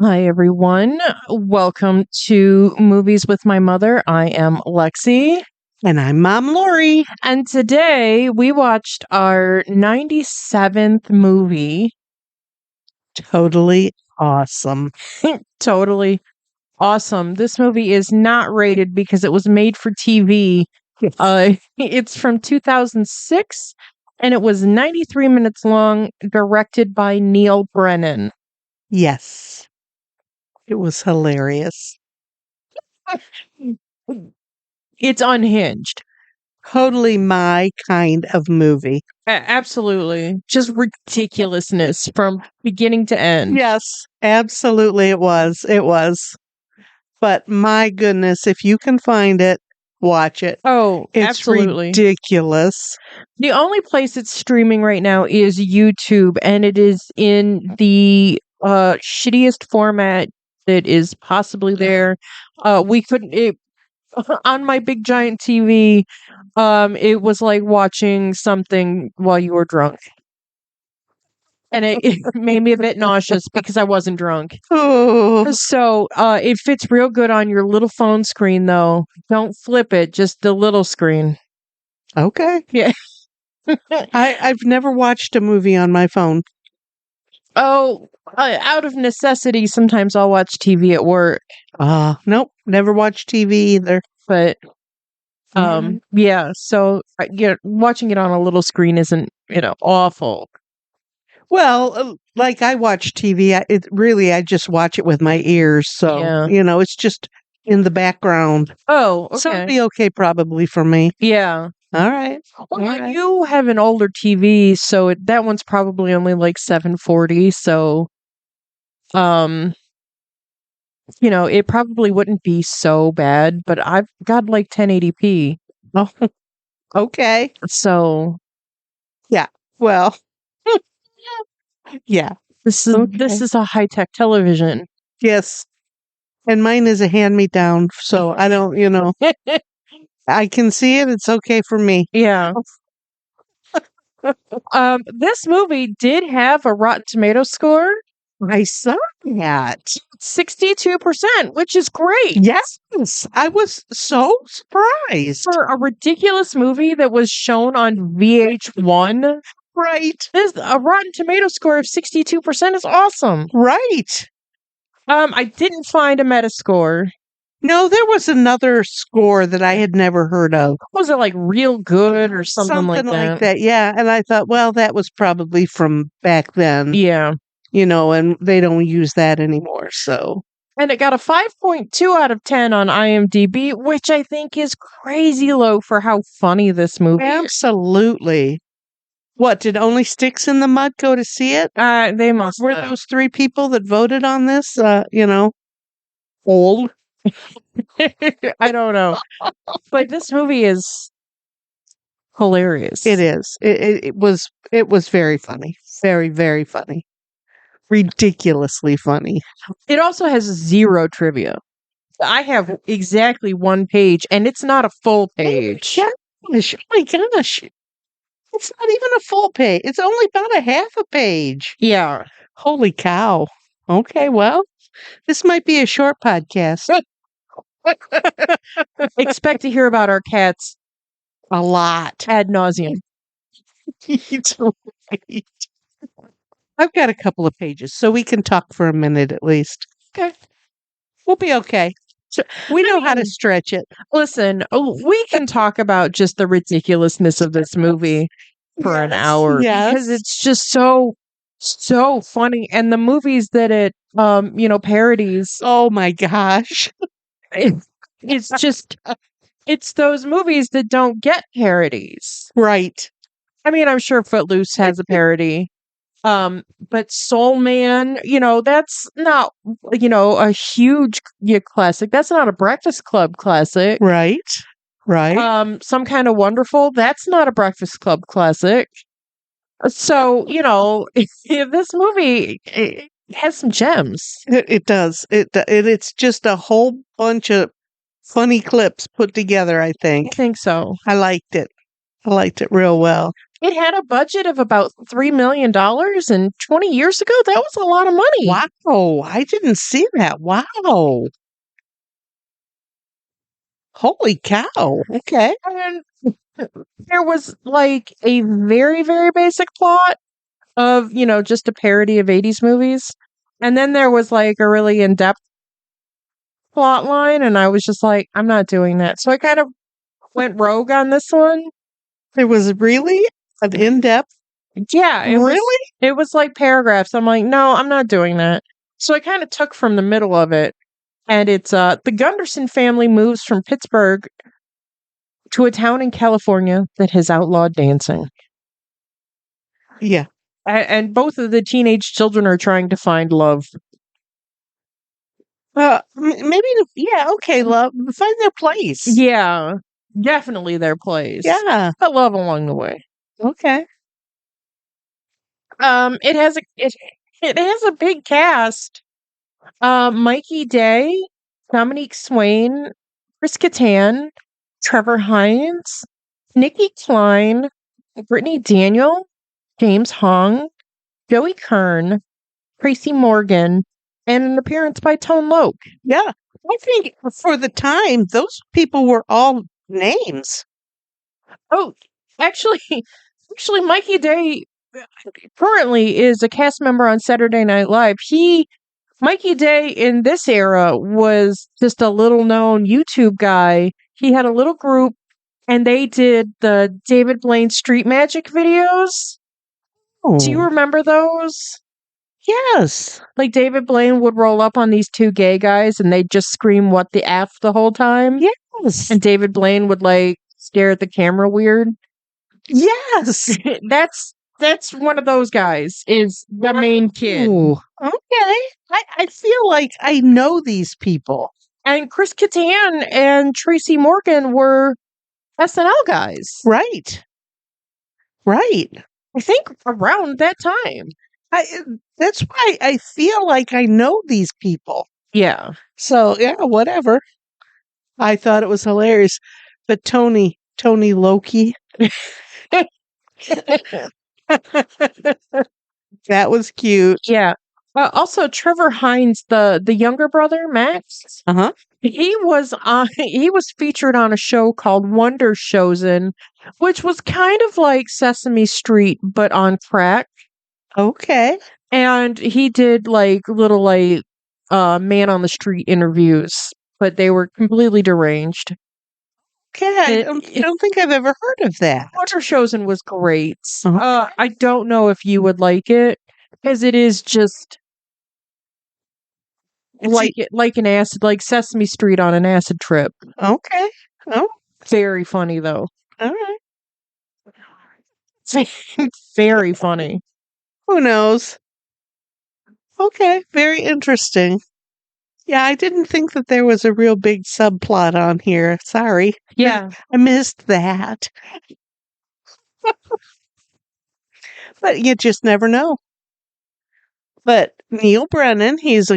Hi, everyone. Welcome to Movies with My Mother. I am Lexi. And I'm Mom Lori. And today we watched our 97th movie. Totally awesome. Totally awesome. This movie is not rated because it was made for TV. It's from 2006 and it was 93 minutes long, directed by Neil Brennan. Yes. It was hilarious. It's unhinged. Totally my kind of movie. Absolutely. Just ridiculousness from beginning to end. Yes, absolutely it was. It was. But my goodness, if you can find it, watch it. Oh, It's absolutely. ridiculous. The only place it's streaming right now is YouTube, and it is in the shittiest format that is possibly there. We couldn't it on my big giant TV. It was like watching something while you were drunk. And it made me a bit nauseous because I wasn't drunk. Oh, So it fits real good on your little phone screen, though. Don't flip it, just the little screen. okay. Yeah. I've never watched a movie on my phone. Oh, out of necessity, sometimes I'll watch TV at work. Nope, never watched TV either. But yeah, so watching it on a little screen isn't, awful. Well, like I watch TV, I just watch it with my ears. So, Yeah. it's just in the background. Oh, okay. So it'd be okay probably for me. Yeah. All right. Well, All right. you have an older TV, so that one's probably only like 740. So, it probably wouldn't be so bad. But I've got like 1080p. Oh, okay. So, Yeah. Well, yeah. this is a high-tech television. Yes. And mine is a hand-me-down. So I don't, I can see it. It's okay for me. Yeah. This movie did have a Rotten Tomato score. I saw that. 62%, which is great. Yes. I was so surprised. For a ridiculous movie that was shown on VH1. Right. A Rotten Tomato score of 62% is awesome. Right. I didn't find a Metascore. No, there was another score that I had never heard of. Was it like real good or something like that? Yeah. And I thought, well, that was probably from back then. Yeah. And they don't use that anymore. So. And it got a 5.2 out of 10 on IMDb, which I think is crazy low for how funny this movie is. Absolutely. What, did only Sticks in the Mud go to see it? They must. Were those three people that voted on this, old? I don't know. But this movie is hilarious. It is. It was very funny. Very, very funny. Ridiculously funny. It also has zero trivia. I have exactly one page, and it's not a full page. Gosh, oh my gosh. It's not even a full page. It's only about a half a page. Yeah. Holy cow. Okay, well, this might be a short podcast. Expect to hear about our cats a lot. ad nauseum. Right. I've got a couple of pages, so we can talk for a minute at least. Okay. We'll be okay. We know how to stretch it. Listen, we can talk about just the ridiculousness of this movie for an hour because it's just so funny, and the movies that it parodies. Oh my gosh. It's just it's those movies that don't get parodies. Right. I mean, I'm sure Footloose has a parody. But Soul Man, that's not, a huge classic. That's not a Breakfast Club classic. Right. Right. Some Kind of Wonderful, that's not a Breakfast Club classic. So, this movie it has some gems. It does. It's just a whole bunch of funny clips put together, I think. I think so. I liked it. I liked it real well. It had a budget of about $3 million, and 20 years ago, that was a lot of money. Wow, I didn't see that. Wow. Holy cow. Okay. And there was like a very, very basic plot of, just a parody of 80s movies. And then there was like a really in-depth plot line, and I was just like, I'm not doing that. So I kind of went rogue on this one. There was really an in-depth. Yeah, it was like paragraphs. I'm like, no, I'm not doing that. So I kind of took from the middle of it, and it's the Gunderson family moves from Pittsburgh to a town in California that has outlawed dancing. Yeah. And both of the teenage children are trying to find love. Maybe, yeah, okay, love. Find their place. Yeah, definitely their place. Yeah. But love along the way. Okay. It has a big cast. Mikey Day, Dominique Swain, Chris Kattan, Trevor Hines, Nikki Klein, Brittany Daniel, James Hong, Joey Kern, Tracy Morgan, and an appearance by Tone Loc. Yeah. I think for the time, those people were all names. Oh, actually, Mikey Day currently is a cast member on Saturday Night Live. Mikey Day in this era was just a little known YouTube guy. He had a little group, and they did the David Blaine Street Magic videos. Oh. Do you remember those? Yes. Like David Blaine would roll up on these two gay guys and they'd just scream "what the F" the whole time. Yes. And David Blaine would like stare at the camera weird. Yes. That's one of those guys, is the main kid. Ooh, okay. I feel like I know these people. And Chris Kattan and Tracy Morgan were SNL guys. Right. Right. I think around that time. That's why I feel like I know these people. Yeah. So, yeah, whatever. I thought it was hilarious. But Tony Loki. That was cute. Yeah. Also, Trevor Hines, the younger brother, Max. Uh-huh. He was featured on a show called Wonder Chosen, which was kind of like Sesame Street but on crack. Okay. And he did like little like man on the street interviews, but they were completely deranged. Okay, I don't think I've ever heard of that. Wonder Chosen was great. Uh-huh. I don't know if you would like it, because it is just like an acid, like Sesame Street on an acid trip. Okay. Oh, Very funny though. all right. Very funny. Who knows? Okay, very interesting. Yeah, I didn't think that there was a real big subplot on here. Sorry. Yeah. I missed that. But you just never know. But Neil Brennan, he's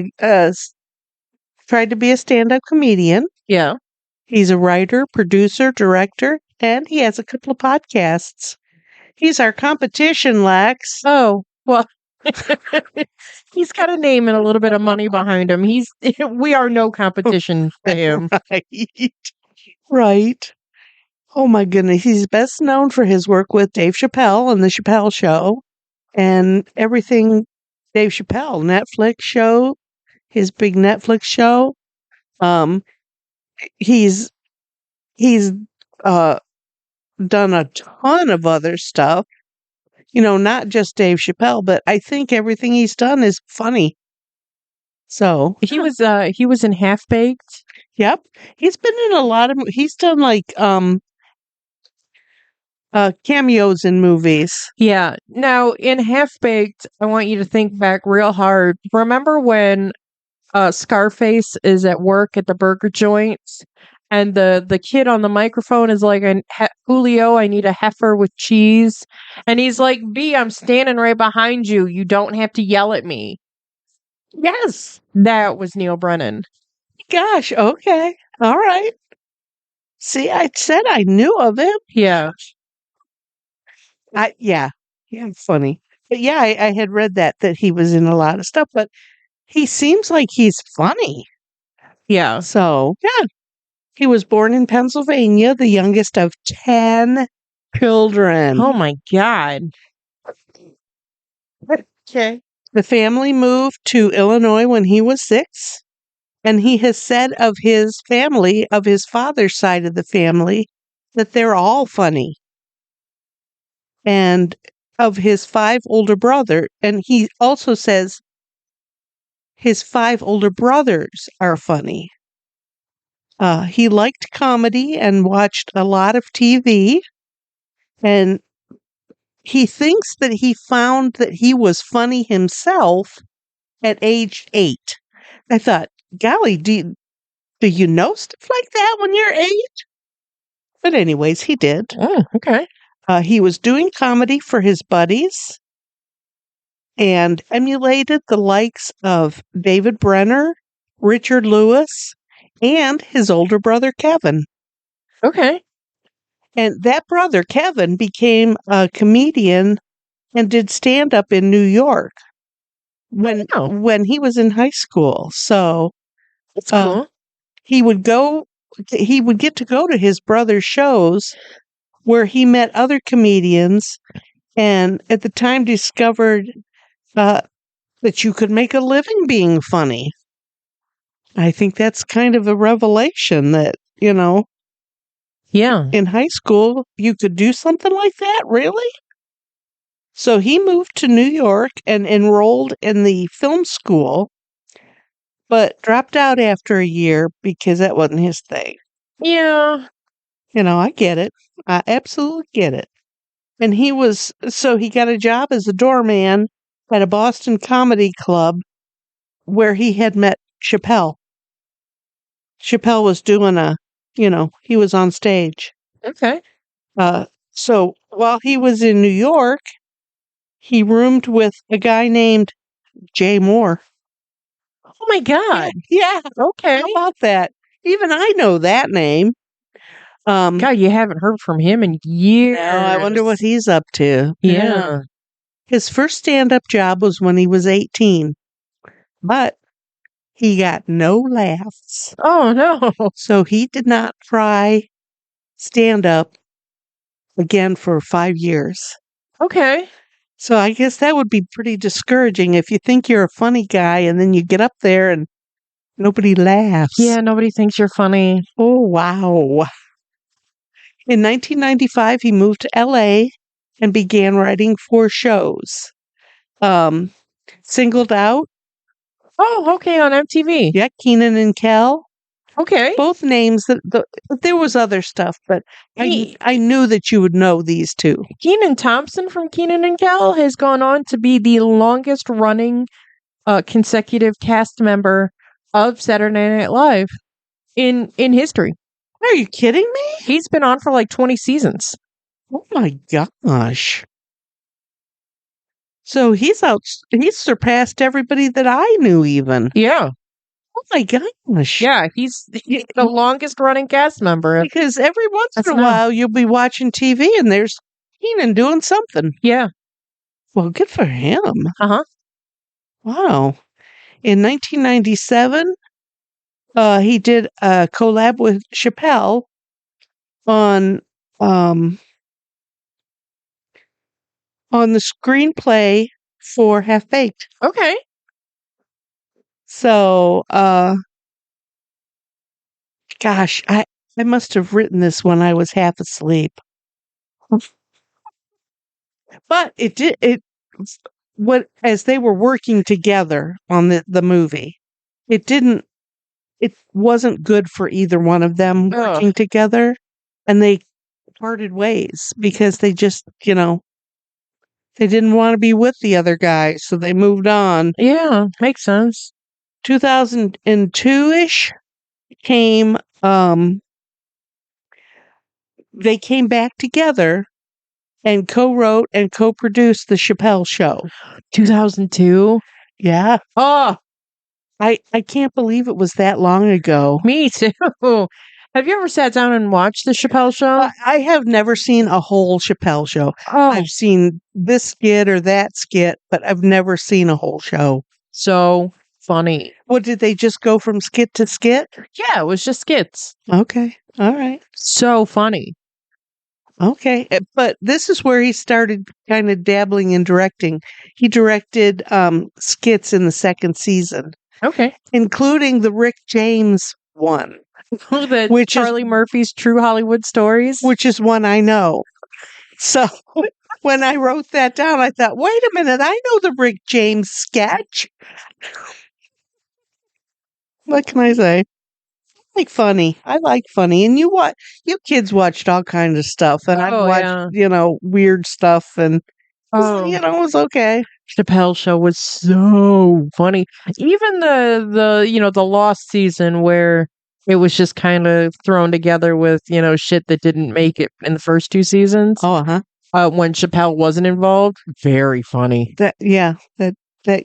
tried to be a stand-up comedian. Yeah. He's a writer, producer, director, and he has a couple of podcasts. He's our competition, Lex. Oh, well, he's got a name and a little bit of money behind him. We are no competition to him. Right. Right. Oh my goodness. He's best known for his work with Dave Chappelle and The Chappelle Show and everything Dave Chappelle, Netflix show, his big Netflix show. He's done a ton of other stuff. Not just Dave Chappelle, but I think everything he's done is funny. So he was in Half Baked. Yep. He's been in a lot of he's done like cameos in movies. Yeah. Now in Half Baked, I want you to think back real hard. Remember when Scarface is at work at the burger joint, and the kid on the microphone is like, Julio, I need a heifer with cheese. And he's like, B, I'm standing right behind you. You don't have to yell at me. Yes. That was Neil Brennan. Gosh, okay. All right. See, I said I knew of him. Yeah. Yeah, funny. But yeah, I had read that he was in a lot of stuff, but he seems like he's funny. Yeah. So, yeah. He was born in Pennsylvania, the youngest of 10 children. Oh my God. Okay. The family moved to Illinois when he was 6, and he has said of his family, of his father's side of the family, that they're all funny. And of his 5 older brother, and he also says his 5 older brothers are funny. He liked comedy and watched a lot of TV, and he thinks that he found that he was funny himself at age 8. I thought, golly, do you know stuff like that when you're 8? But anyways, he did. Oh, okay. He was doing comedy for his buddies and emulated the likes of David Brenner, Richard Lewis, and his older brother, Kevin. Okay. And that brother, Kevin, became a comedian and did stand-up in New York when he was in high school. So That's cool. he would get to go to his brother's shows where he met other comedians and at the time discovered that you could make a living being funny. I think that's kind of a revelation that, Yeah. in high school, you could do something like that, really? So he moved to New York and enrolled in the film school, but dropped out after a year because that wasn't his thing. Yeah. I get it. I absolutely get it. And he got a job as a doorman at a Boston comedy club where he had met Chappelle. Chappelle was doing he was on stage. Okay. So while he was in New York, he roomed with a guy named Jay Moore. Oh my God. Yeah. Okay. How about that? Even I know that name. God, you haven't heard from him in years. No, I wonder what he's up to. Yeah. His first stand-up job was when he was 18, but he got no laughs. Oh no. So he did not try stand-up again for 5 years. Okay. So I guess that would be pretty discouraging if you think you're a funny guy and then you get up there and nobody laughs. Yeah, nobody thinks you're funny. Oh, wow. In 1995, he moved to LA and began writing 4 shows. Singled Out. Oh, okay, on MTV. Yeah, Keenan and Kel. Okay. Both names there was other stuff, but I knew that you would know these 2. Kenan Thompson from Kenan and Kel has gone on to be the longest running consecutive cast member of Saturday Night Live in history. Are you kidding me? He's been on for like 20 seasons. Oh my gosh. So he's surpassed everybody that I knew even. Yeah. Oh my gosh. Yeah, he's the longest running cast member. Because every once in a while you'll be watching TV and there's Keenan doing something. Yeah. Well, good for him. Uh-huh. Wow. In 1997, he did a collab with Chappelle on the screenplay for Half Baked. Okay. So, gosh, I must have written this when I was half asleep. But as they were working together on the movie, it wasn't good for either one of them working together, and they parted ways because they just, they didn't want to be with the other guy, so they moved on. Yeah, makes sense. 2002-ish came, they came back together and co-wrote and co-produced The Chappelle Show. 2002? Yeah. Oh, I can't believe it was that long ago. me too. Have you ever sat down and watched the Chappelle Show? I have never seen a whole Chappelle show. Oh, I've seen this skit or that skit, but I've never seen a whole show. so funny. What, did they just go from skit to skit? Yeah, it was just skits. Okay. All right. So funny. Okay. But this is where he started kind of dabbling in directing. He directed skits in the second season, Okay. including the Rick James one, The which Charlie Murphy's True Hollywood Stories. which is one I know. So when I wrote that down, I thought, wait a minute, I know the Rick James sketch. What can I say? I like funny. And you kids watched all kinds of stuff. And I've Oh, watched, yeah. weird stuff. And, Oh, it was okay. Chappelle Show was so funny. Even the Lost season where it was just kind of thrown together with, shit that didn't make it in the first two seasons. Oh, uh-huh. When Chappelle wasn't involved, very funny. That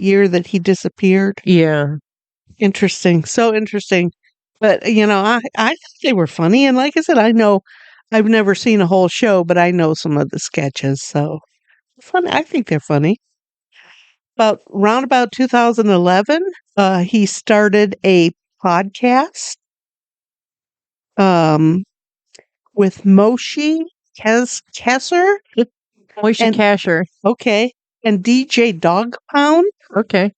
year that he disappeared. Yeah. Interesting. So interesting. But, I thought they were funny. And like I said, I've never seen a whole show, but I know some of the sketches. So funny. I think they're funny. Round about 2011, he started a podcast with Moshe Kesser. Moishe And- Kasher. Okay. And DJ Dog Pound. Okay.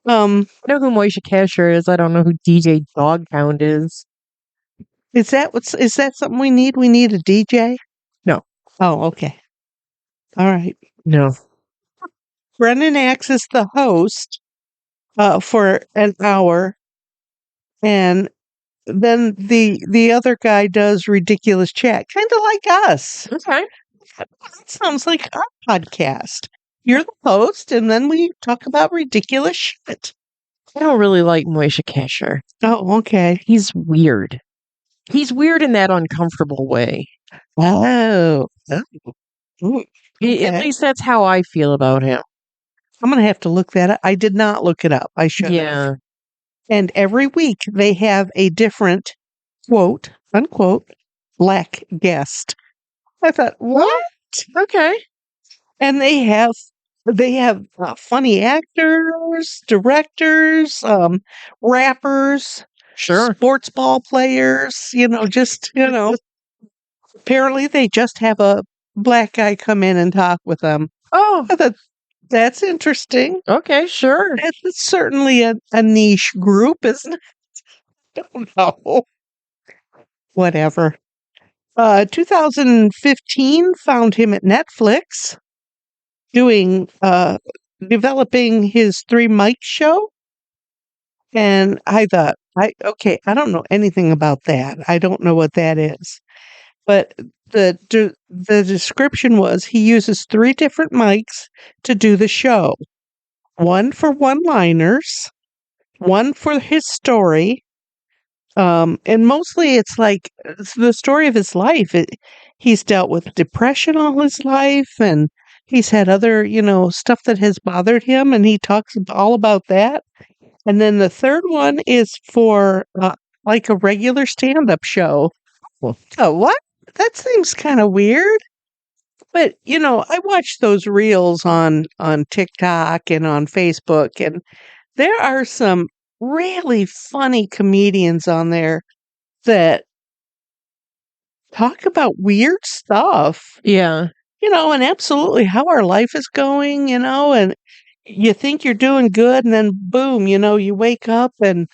I know who Moishe Kasher is. I don't know who DJ Dog Pound is. Is that something we need? We need a DJ? No. Oh, okay. All right. No. Brennan acts as the host for an hour, and then the other guy does ridiculous chat, kind of like us. Okay. That sounds like our podcast. You're the host, and then we talk about ridiculous shit. I don't really like Moishe Kasher. Oh, okay. He's weird. He's weird in that uncomfortable way. Oh. Ooh, At okay. least that's how I feel about him. I'm going to have to look that up. I did not look it up. I should have. Yeah. And every week they have a different quote, unquote, black guest. I thought, what? Okay. And they have funny actors, directors, rappers, Sure. sports ball players, apparently they just have a black guy come in and talk with them. Oh, I thought, that's interesting. okay, sure. That's certainly a niche group, isn't it? I don't know. Whatever. 2015 found him at Netflix doing developing his 3 mic show. And I thought, I don't know anything about that. I don't know what that is. But the description was he uses 3 different mics to do the show. One for one-liners, one for his story, and mostly it's like it's the story of his life. He's dealt with depression all his life, and he's had other, stuff that has bothered him, and he talks all about that. And then the third one is for like a regular stand-up show. Well, Oh, what? That seems kind of weird. But, I watch those reels on TikTok and on Facebook, and there are some really funny comedians on there that talk about weird stuff, yeah. and absolutely how our life is going, and you think you're doing good, and then boom, you wake up and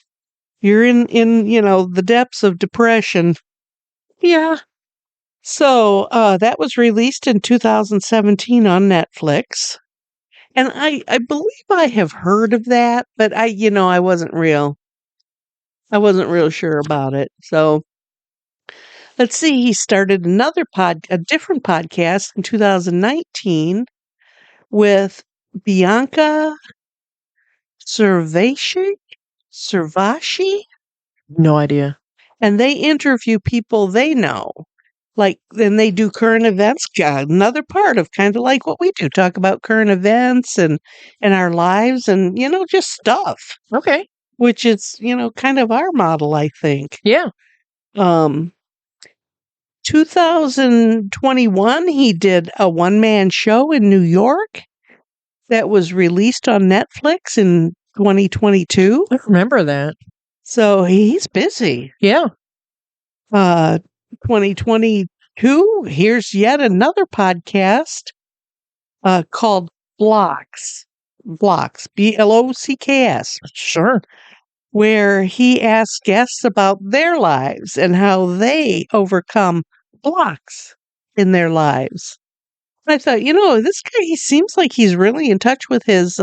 you're in the depths of depression. Yeah. So that was released in 2017 on Netflix. And I believe I have heard of that, but I wasn't real sure about it. So let's see, he started a different podcast in 2019 with Bianca Servashi, No idea. and they interview people they know. Like, then they do current events, another part of kind of like what we do, talk about current events and our lives and, just stuff, Okay. which is, kind of our model, I think. Yeah. 2021, he did a one-man show in New York that was released on Netflix in 2022. I remember that. So he's busy. Yeah. 2022, here's yet another podcast called Blocks. Blocks, Blocks, Sure. where he asks guests about their lives and how they overcome blocks in their lives. I thought, this guy, he seems like he's really in touch with his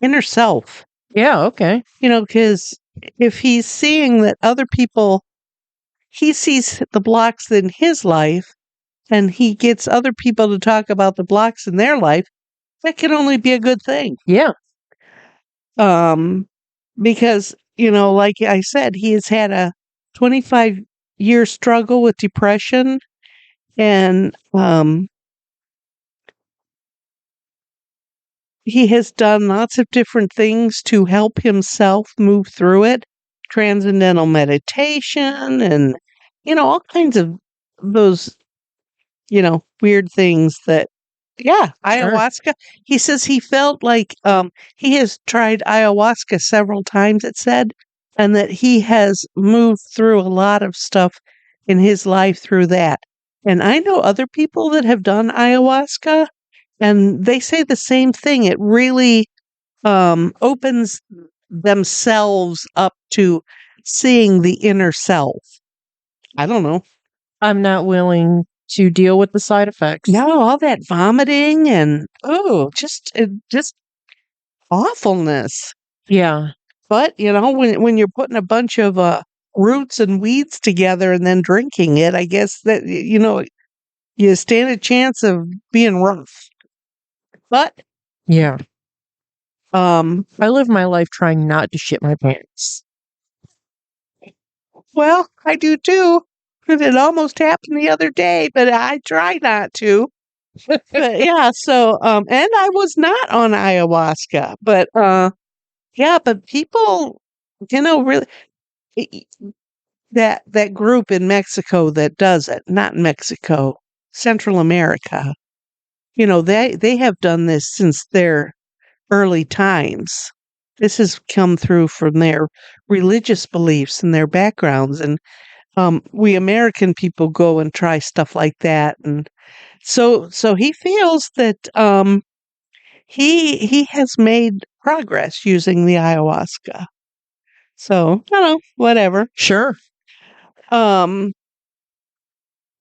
inner self, Yeah, okay. because if he's seeing that other people, he sees the blocks in his life and he gets other people to talk about the blocks in their life, that can only be a good thing. Yeah. Because, like I said, he has had a 25-year struggle with depression, and he has done lots of different things to help himself move through it. Transcendental meditation and, all kinds of those, weird things that, yeah, Sure. ayahuasca. He says he felt like he has tried ayahuasca several times, it said, and that he has moved through a lot of stuff in his life through that. And I know other people that have done ayahuasca, and they say the same thing. It really opens themselves up to seeing the inner self. I don't know. I'm not willing to deal with the side effects. No, all that vomiting and just awfulness. Yeah. But when you're putting a bunch of roots and weeds together and then drinking it, I guess that you stand a chance of being rough. But Yeah. I live my life trying not to shit my pants. well, I do too. And it almost happened the other day, but I try not to. But yeah, so and I was not on ayahuasca, but yeah, but people, really that group in Mexico that does it, not in Mexico, Central America. They have done this since their early times. This has come through from their religious beliefs and their backgrounds, and we American people go and try stuff like that, and so he feels that he has made progress using the ayahuasca. So I don't know, whatever. Sure.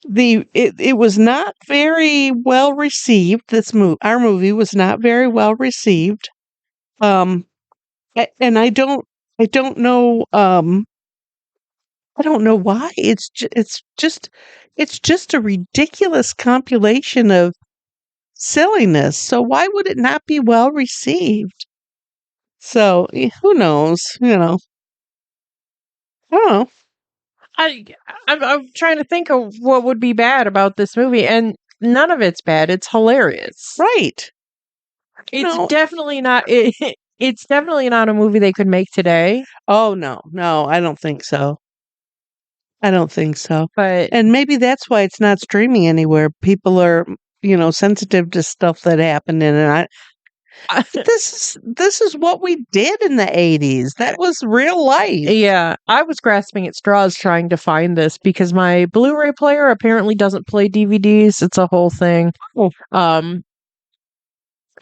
It was not very well received. Our movie was not very well received. And I don't know I don't know why. It's just a ridiculous compilation of silliness. So why would it not be well received? So who knows? I don't know. I'm trying to think of what would be bad about this movie, and none of it's bad. It's hilarious. Right. It's definitely not. It's definitely not a movie they could make today. Oh no, I don't think so. I don't think so. But And maybe that's why it's not streaming anywhere. People are, sensitive to stuff that happened in it. This is what we did in the 80s. That was real life. Yeah, I was grasping at straws trying to find this because my Blu-ray player apparently doesn't play DVDs. It's a whole thing. Oh.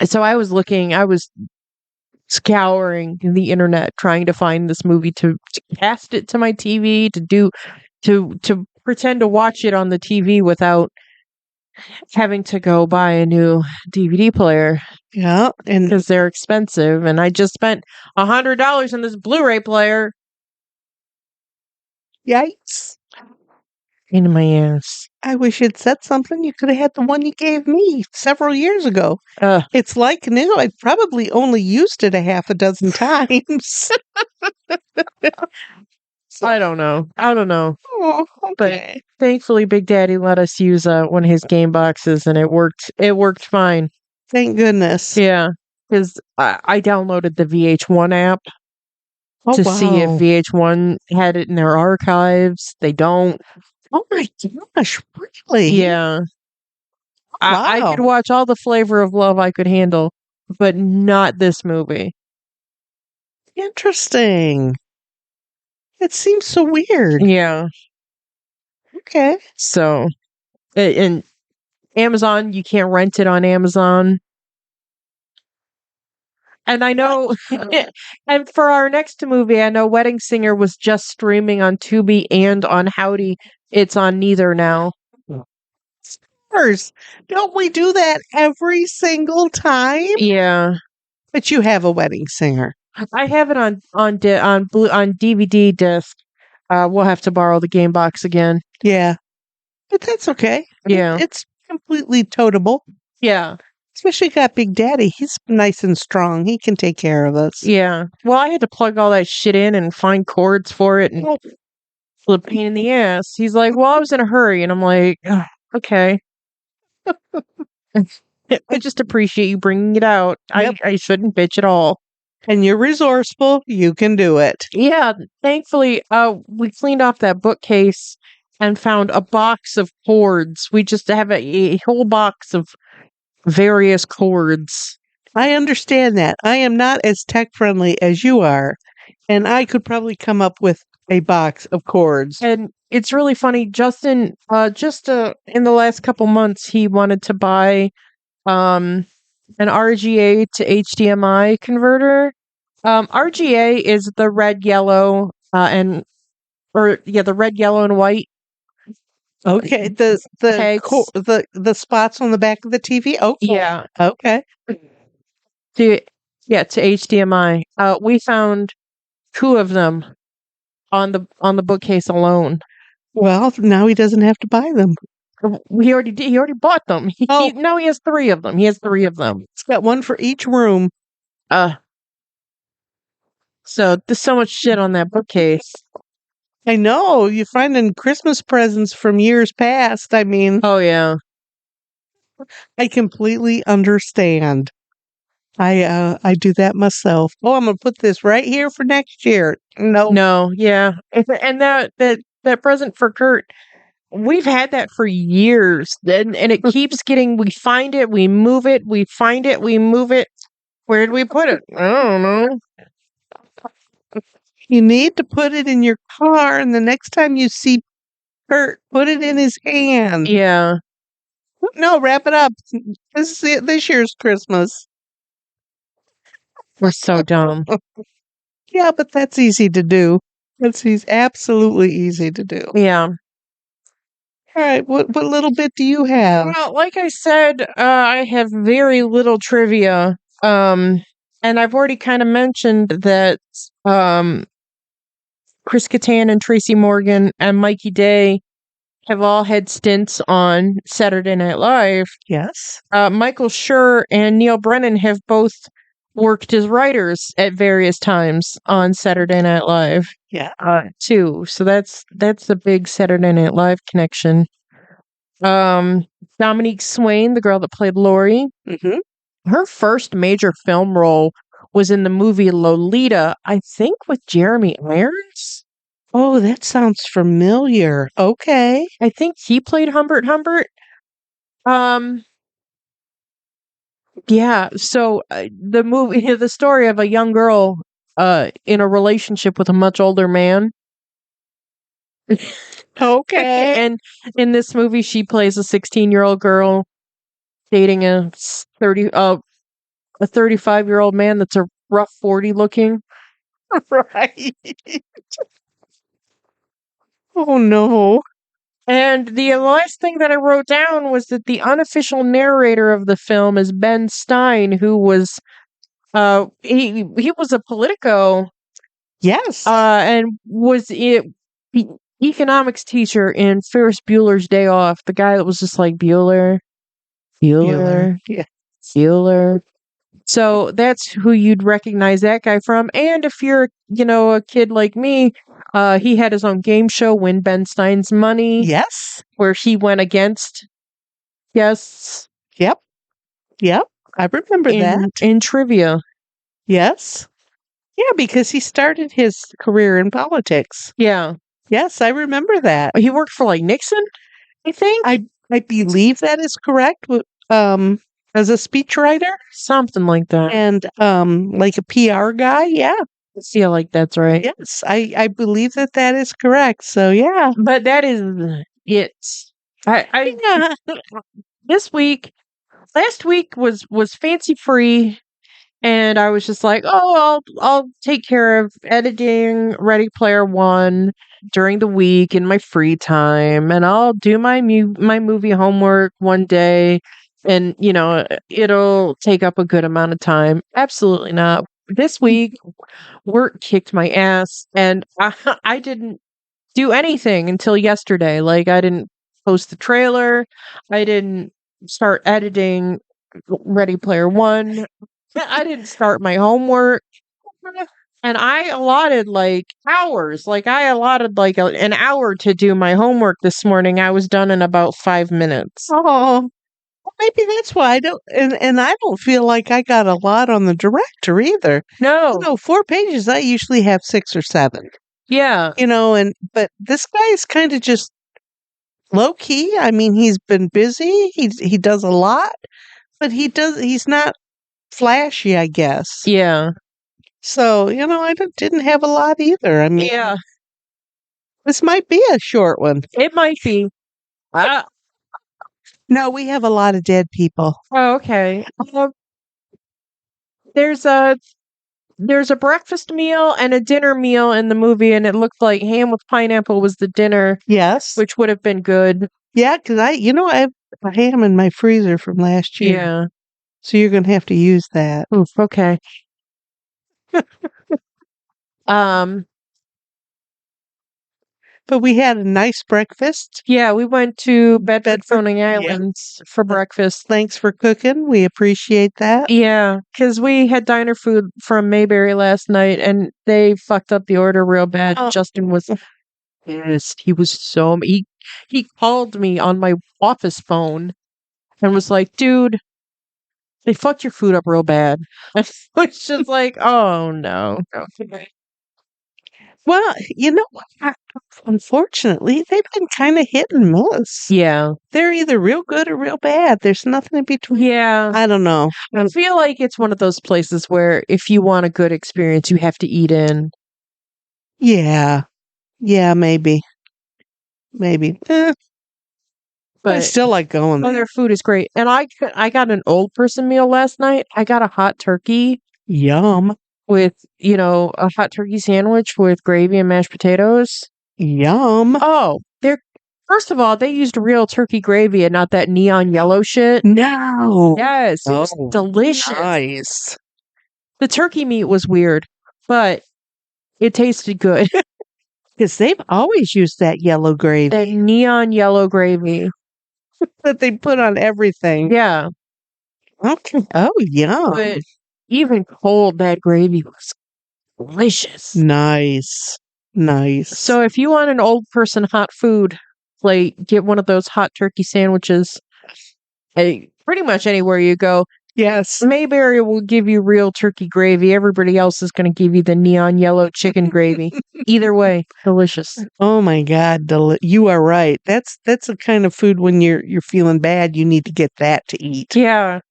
So I was scouring the internet trying to find this movie to cast it to my TV to pretend to watch it on the TV without having to go buy a new DVD player. Yeah, and because they're expensive, and I just spent $100 on this Blu-ray player. Yikes. In my ass. I wish you'd said something. You could have had the one you gave me several years ago. Uh, It's like new. I probably only used it a half a dozen times. I don't know. Oh, okay. But thankfully, Big Daddy let us use one of his game boxes, and it worked. It worked fine. Thank goodness. Yeah, because I downloaded the VH1 app to see if VH1 had it in their archives. They don't. Oh my gosh, really? Yeah. I could Wow. watch all the Flavor of Love I could handle, but not this movie. Interesting. It seems so weird. Yeah. Okay. So, and Amazon, you can't rent it on Amazon. And I know, and for our next movie, I know Wedding Singer was just streaming on Tubi and on Howdy. It's on neither now. Course. Don't we do that every single time? Yeah, But you have a wedding singer. I have it on DVD disc. We'll have to borrow the game box again. Yeah. But that's okay. Yeah, It's completely totable. yeah, Especially got Big Daddy. He's nice and strong. He can take care of us. yeah. Well, I had to plug all that shit in and find cords for it, and it's a pain in the ass. He's like, "Well, I was in a hurry," and I'm like, "Ugh, "Okay." I just appreciate you bringing it out. Yep. I shouldn't bitch at all. And you're resourceful. You can do it. Yeah, thankfully, we cleaned off that bookcase and found a box of cords. We just have a whole box of various cords. I understand that. I am not as tech friendly as you are. And I could probably come up with a box of cords. And it's really funny. Justin, in the last couple months, he wanted to buy an RGA to HDMI converter. RGA is the red, yellow, the red, yellow, and white. Okay. Tags. The spots on the back of the TV. Oh, Yeah. okay. To HDMI. We found two of them on the bookcase alone. Well, now he doesn't have to buy them. He already did. He already bought them. Now he has three of them. He has three of them. It's got one for each room. So there's so much shit on that bookcase. I know. You finding Christmas presents from years past. I mean, Oh yeah. I completely understand. I do that myself. Oh, I'm gonna put this right here for next year. No, yeah. And that present for Kurt, we've had that for years. And it keeps getting, we find it, we move it, we find it, we move it. Where did we put it? I don't know. You need to put it in your car, and the next time you see Kurt, put it in his hand. Yeah. No, wrap it up. This is it. This year's Christmas. We're so dumb. Yeah, but that's easy to do. Absolutely easy to do. Yeah. All right, what little bit do you have? Well, like I said, I have very little trivia. And I've already kind of mentioned that Chris Kattan and Tracy Morgan and Mikey Day have all had stints on Saturday Night Live. Yes. Michael Schur and Neil Brennan have both worked as writers at various times on Saturday Night Live. Yeah. Too. So that's a big Saturday Night Live connection. Dominique Swain, the girl that played Lori, her first major film role was in the movie Lolita, I think with Jeremy Irons. Oh, that sounds familiar. Okay. I think he played Humbert Humbert. Yeah, so the movie, the story of a young girl in a relationship with a much older man. Okay. And in this movie, she plays a 16-year-old girl dating a 35-year-old man that's a rough 40 looking. Right. Oh no. And the last thing that I wrote down was that the unofficial narrator of the film is Ben Stein, who was he was a Politico. Yes. And was the economics teacher in Ferris Bueller's Day Off. The guy that was just like Bueller. Yeah. Bueller. So that's who you'd recognize that guy from. And if you're, a kid like me, he had his own game show, Win Ben Stein's Money. Yes. Where he went against guests. Yep. I remember that. In trivia. Yes. Yeah, because he started his career in politics. Yeah. Yes, I remember that. He worked for like Nixon, I think. I believe that is correct. As a speechwriter Something like that. and like a PR guy. Yeah. I feel like that's right. Yes, I believe that is correct. So yeah. But that is it. I Yeah. this week, last week was fancy free, and I was just like, oh, I'll take care of editing Ready Player One during the week in my free time, and I'll do my movie homework one day, and it'll take up a good amount of time. Absolutely not. This week, work kicked my ass, and I didn't do anything until yesterday. Like, I didn't post the trailer. I didn't start editing Ready Player One. I didn't start my homework. And I allotted like hours. Like, I allotted like an hour to do my homework this morning. I was done in about 5 minutes. Oh, well, maybe that's why I don't, and I don't feel like I got a lot on the director either. No. 4 pages. I usually have 6 or 7. Yeah. But this guy is kind of just low key. I mean, he's been busy. He does a lot, but he's not flashy, I guess. Yeah. So, I didn't have a lot either. I mean, Yeah. this might be a short one. It might be. No, we have a lot of dead people. Oh, okay. There's a breakfast meal and a dinner meal in the movie, and it looked like ham with pineapple was the dinner, Yes. which would have been good. Yeah, because I have a ham in my freezer from last year. Yeah. So you're going to have to use that. Oof, okay. But we had a nice breakfast. Yeah, we went to Bedford Coney Islands for breakfast. Thanks for cooking. We appreciate that. Yeah, because we had diner food from Mayberry last night, and they fucked up the order real bad. Oh. Justin was pissed. He was so he called me on my office phone and was like, "Dude, they fucked your food up real bad." I was just like, "Oh no." Well, unfortunately, they've been kind of hit and miss. Yeah. They're either real good or real bad. There's nothing in between. Yeah. I don't know. I feel like it's one of those places where if you want a good experience, you have to eat in. Yeah. Yeah, maybe. But I still like going there. Their food is great. And I got an old person meal last night. I got a hot turkey. Yum. With, a hot turkey sandwich with gravy and mashed potatoes. Yum. Oh, first of all, they used real turkey gravy and not that neon yellow shit. No. Yes, it was delicious. Nice. The turkey meat was weird, but it tasted good. Because they've always used that yellow gravy. That neon yellow gravy. That they put on everything. Yeah. Okay. Oh, yum. But even cold, that gravy was delicious. Nice. So if you want an old person hot food plate, get one of those hot turkey sandwiches. Pretty much anywhere you go. Yes. Mayberry will give you real turkey gravy. Everybody else is going to give you the neon yellow chicken gravy. Either way, delicious. Oh my God, you are right. That's the kind of food when you're feeling bad, you need to get that to eat. Yeah.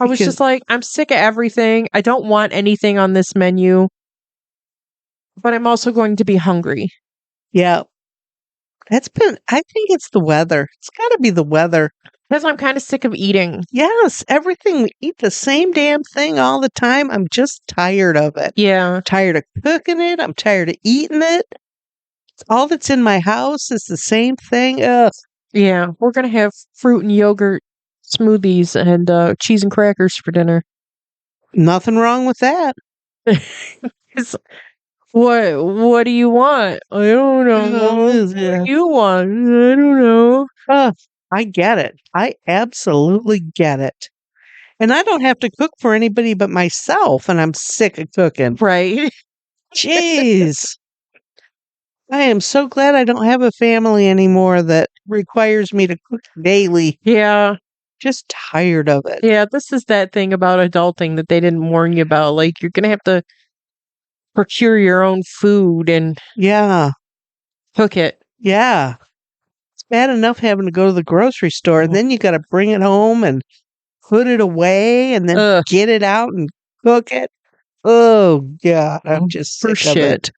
I was just like, I'm sick of everything. I don't want anything on this menu. But I'm also going to be hungry. Yeah. I think it's the weather. It's got to be the weather. Because I'm kind of sick of eating. Yes, everything. We eat the same damn thing all the time. I'm just tired of it. Yeah. I'm tired of cooking it. I'm tired of eating it. All that's in my house is the same thing. Ugh. Yeah, we're going to have fruit and yogurt smoothies and cheese and crackers for dinner. Nothing wrong with that. What do you want? I don't know. What do you want? I don't know. I get it. I absolutely get it. And I don't have to cook for anybody but myself, and I'm sick of cooking. Right. Jeez. I am so glad I don't have a family anymore that requires me to cook daily. Yeah. Just tired of it. Yeah, this is that thing about adulting that they didn't warn you about. Like, you're going to have to procure your own food and... Yeah. Cook it. Yeah. It's bad enough having to go to the grocery store, and then you got to bring it home and put it away and then Ugh. get it out and cook it. Oh, God. I'm just For sick of it.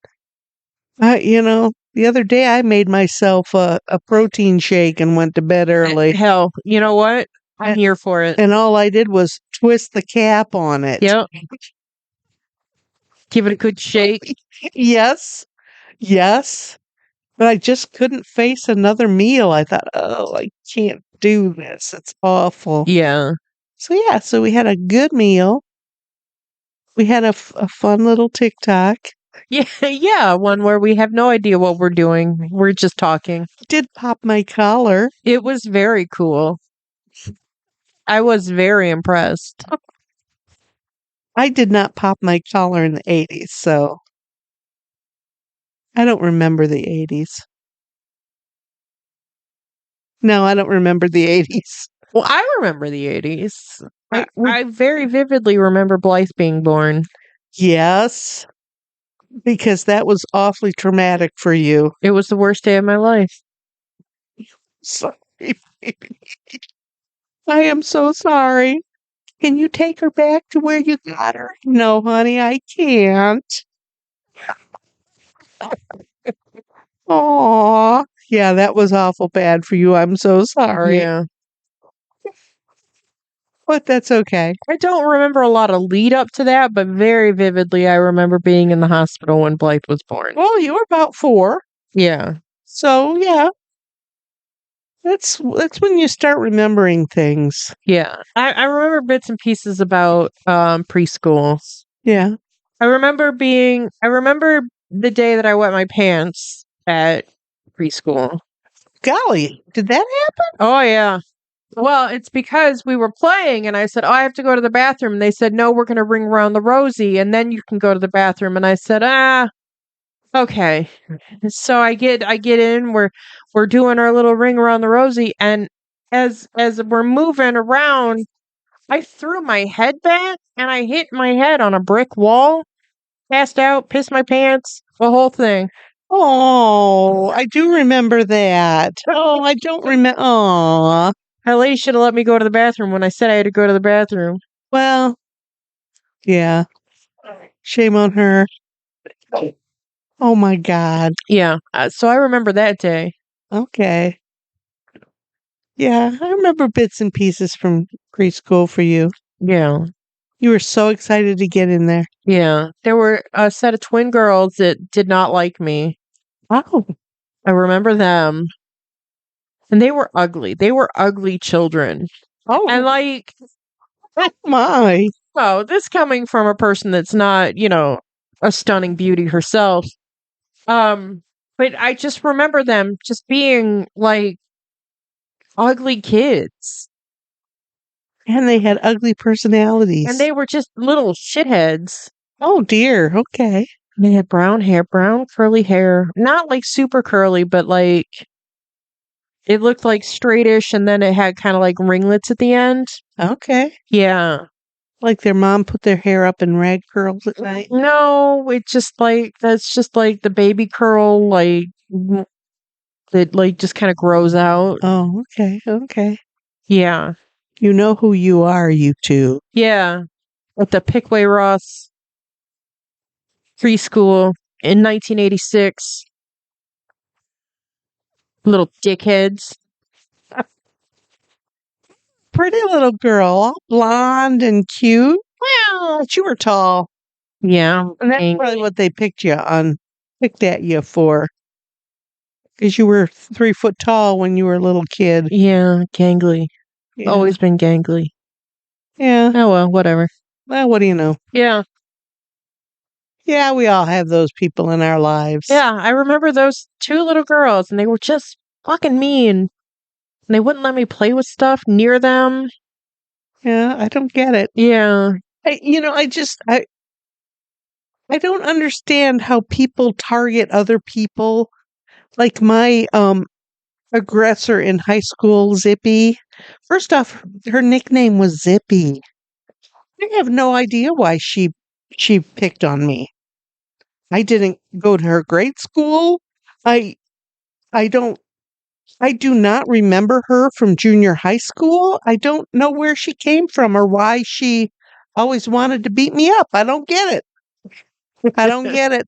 shit. The other day I made myself a protein shake and went to bed early. Hell, you know what? I'm here for it. And all I did was twist the cap on it. Yep. Give it a good shake. Yes. Yes. But I just couldn't face another meal. I thought, oh, I can't do this. It's awful. Yeah. So we had a good meal. We had a fun little TikTok. Yeah, yeah, one where we have no idea what we're doing. We're just talking. Did pop my collar. It was very cool. I was very impressed. I did not pop my collar in the 80s, so I don't remember the 80s. No, I don't remember the 80s. Well, I remember the 80s. I- I very vividly remember Blythe being born. Yes, because that was awfully traumatic for you. It was the worst day of my life. Sorry. I am so sorry. Can you take her back to where you got her? No, honey, I can't. Aw. Yeah, that was awful bad for you. I'm so sorry. Yeah. But that's okay. I don't remember a lot of lead up to that, but very vividly I remember being in the hospital when Blythe was born. Well, you were about 4. Yeah. So, yeah. That's when you start remembering things. Yeah. I remember bits and pieces about preschool. Yeah. I remember the day that I wet my pants at preschool. Golly, did that happen? Oh yeah. Well, it's because we were playing and I said, "Oh, I have to go to the bathroom." And they said, "No, we're going to ring around the rosy and then you can go to the bathroom." And I said, okay." So I get in, we're doing our little ring around the rosy, and as we're moving around, I threw my head back and I hit my head on a brick wall, passed out, pissed my pants, the whole thing. Oh, I do remember that. Oh, I don't remember. Aw. That lady should have let me go to the bathroom when I said I had to go to the bathroom. Well, yeah. Shame on her. Oh my God. Yeah. So I remember that day. Okay. Yeah, I remember bits and pieces from preschool for you. Yeah. You were so excited to get in there. Yeah. There were a set of twin girls that did not like me. Oh, I remember them. And they were ugly. They were ugly children. And like, oh my. well, this coming from a person that's not, a stunning beauty herself. But I just remember them just being like ugly kids. And they had ugly personalities. And they were just little shitheads. Oh dear. Okay. They had brown hair, brown curly hair. Not like super curly, but like it looked like straightish and then it had kind of like ringlets at the end. Okay. Yeah. Like their mom put their hair up in rag curls at night. No, that's just like the baby curl, like that like just kind of grows out. Oh, okay. Okay. Yeah. You know who you are, you two. Yeah. At the Pickway Ross preschool in 1986. Little dickheads. Pretty little girl, all blonde and cute. Well, but you were tall. Yeah. And that's probably what they picked at you for. Because you were 3 foot tall when you were a little kid. Yeah, gangly. Yeah. Always been gangly. Yeah. Oh well, whatever. Well, what do you know? Yeah. Yeah, we all have those people in our lives. Yeah, I remember those 2 little girls and they were just fucking mean. And they wouldn't let me play with stuff near them. Yeah, I don't get it. Yeah. I don't understand how people target other people. Like my aggressor in high school, Zippy. First off, her nickname was Zippy. I have no idea why she picked on me. I didn't go to her grade school. I do not remember her from junior high school. I don't know where she came from or why she always wanted to beat me up. I don't get it. I don't get it.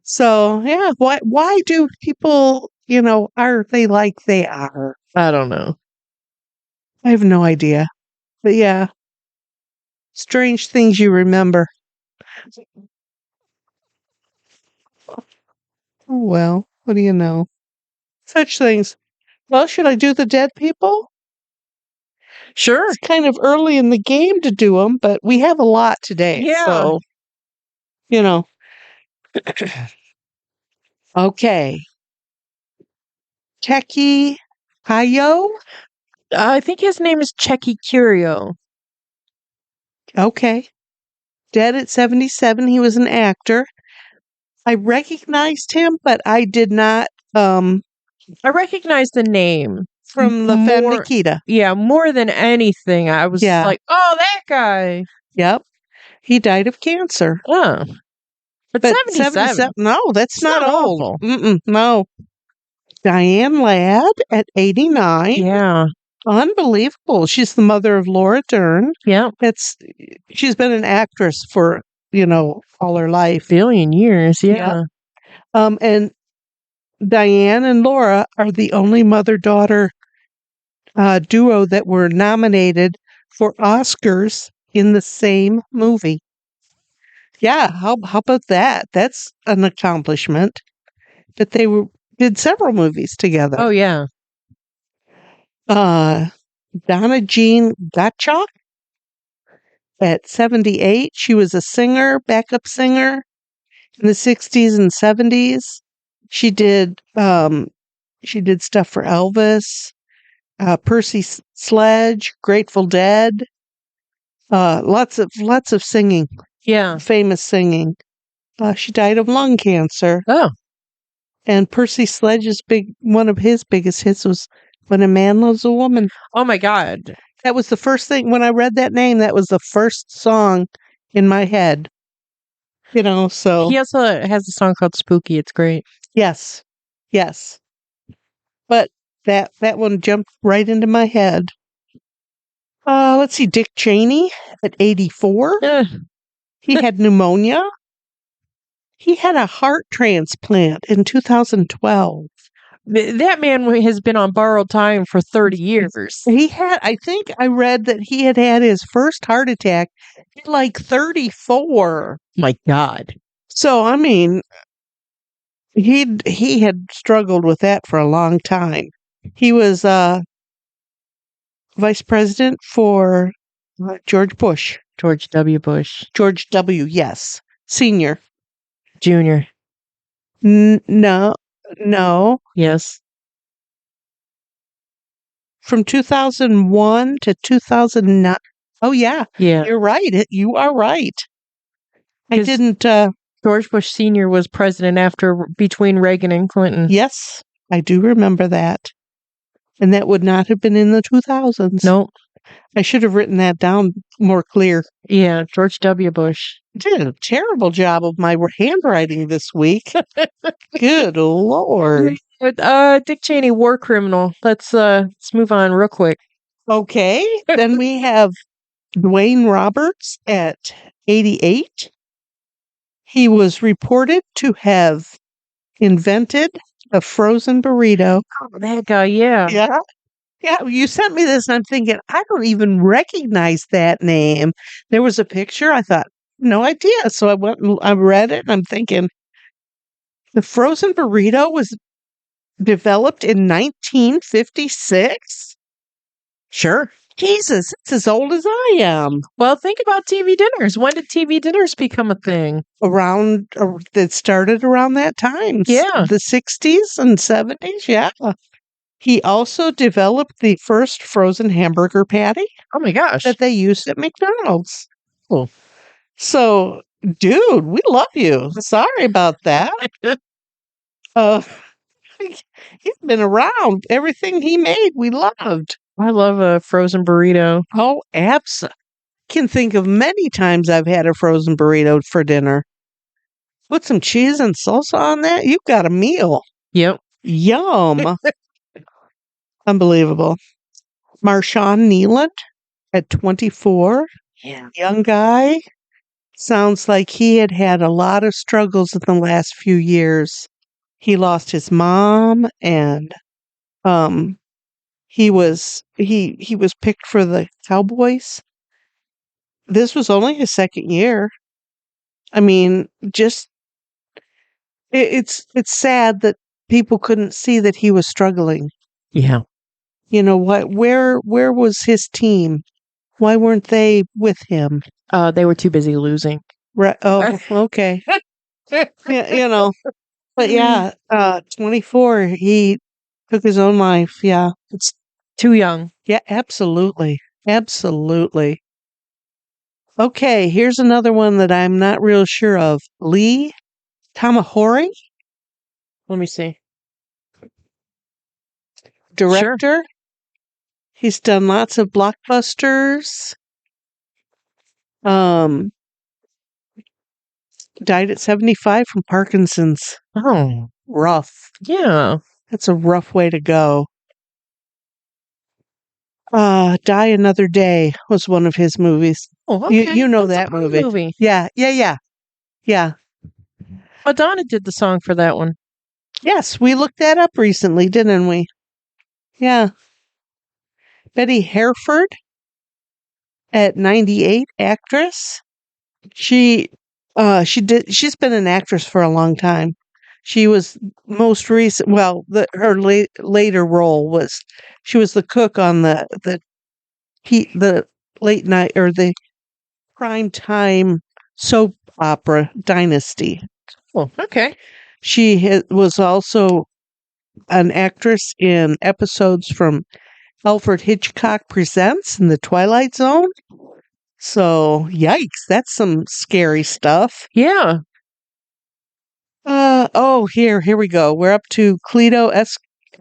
So, yeah, why do people, are they like they are? I don't know. I have no idea. But yeah, strange things you remember. Oh, well, what do you know? Such things. Well, should I do the dead people? Sure. It's kind of early in the game to do them, but we have a lot today. Yeah. So, okay. Teki Hayo? I think his name is Checky Curio. Okay. Dead at 77. He was an actor. I recognized him, but I did not I recognize the name from La Femme more. Nikita. Yeah, more than anything, I was Yeah. like, "Oh, that guy." Yep. He died of cancer. Oh, but 77. No, that's It's not not old. awful. No. Diane Ladd at 89. Yeah, Unbelievable. She's the mother of Laura Dern. yeah, She's been an actress for, all her life. billion years. Yeah. And Diane and Laura are the only mother-daughter duo that were nominated for Oscars in the same movie. Yeah, how about that? That's an accomplishment. That they did several movies together. Oh yeah. Donna Jean Gottschalk at 78. She was a singer, backup singer in the 60s and 70s. She did stuff for Elvis, Percy Sledge, Grateful Dead. Lots of singing. Yeah. Famous singing. She died of lung cancer. Oh. And Percy Sledge's one of his biggest hits was When a Man Loves a Woman. Oh my God. That was the first thing when I read that name. That was the first song in my head. So He also has a song called Spooky. It's great. yes. But that one jumped right into my head. Let's see, Dick Cheney at 84. He had pneumonia. He had a heart transplant in 2012. That man has been on borrowed time for 30 years. I think I read that he had his first heart attack at like 34. My God. So, I mean, he had struggled with that for a long time. He was vice president for George Bush. George W. Bush. George W., yes. Senior. Junior. No. Yes. From 2001 to 2009. Oh, yeah. Yeah. You're right. You are right. I didn't... George Bush Sr. was president between Reagan and Clinton. Yes, I do remember that. And that would not have been in the 2000s. Nope. I should have written that down more clear. Yeah, George W. Bush. I did a terrible job of my handwriting this week. Good Lord. Dick Cheney, war criminal. Let's move on real quick. Okay. Then we have Dwayne Roberts at 88. He was reported to have invented a frozen burrito. Oh, that guy, yeah. Yeah. Yeah, you sent me this and I'm thinking, I don't even recognize that name. There was a picture. I thought, no idea. So I went and I read it and I'm thinking, the frozen burrito was developed in 1956? Sure. Jesus, it's as old as I am. Well, think about TV dinners. When did TV dinners become a thing? That started around that time. Yeah. The 60s and 70s, yeah. He also developed the first frozen hamburger patty. Oh my gosh. That they used at McDonald's. Cool. So, dude, we love you. Sorry about that. He's been around. Everything he made, we loved. I love a frozen burrito. Oh, absolutely. Can think of many times I've had a frozen burrito for dinner. Put some cheese and salsa on that, you've got a meal. Yep. Yum. Unbelievable. Marshawn Neeland at 24. Yeah. Young guy. Sounds like he had a lot of struggles in the last few years. He lost his mom, and he was picked for the Cowboys. This was only his second year. I mean, just it's sad that people couldn't see that he was struggling. Yeah. You know what? Where was his team? Why weren't they with him? They were too busy losing. Right. Oh, okay. Yeah, but yeah, 24, he took his own life. Yeah. It's too young. Yeah, absolutely. Absolutely. Okay, here's another one that I'm not real sure of. Lee Tamahori, Let me see. Sure. director. He's done lots of blockbusters. Um, died at 75 from Parkinson's. Oh, Rough. yeah. That's a rough way to go. Die Another Day was one of his movies. Oh, okay. You know That's a that fun movie. Yeah. Yeah. Madonna did the song for that one. Yes, we looked that up recently, didn't we? Yeah. Betty Hereford at 98, actress. She's been an actress for a long time. She was most recent, well, her later role was she was the cook on the late night or the prime time soap opera Dynasty. Oh, okay. She was also an actress in episodes from Alfred Hitchcock Presents and The Twilight Zone. So, yikes, that's some scary stuff. Yeah. Here we go. We're up to Cleto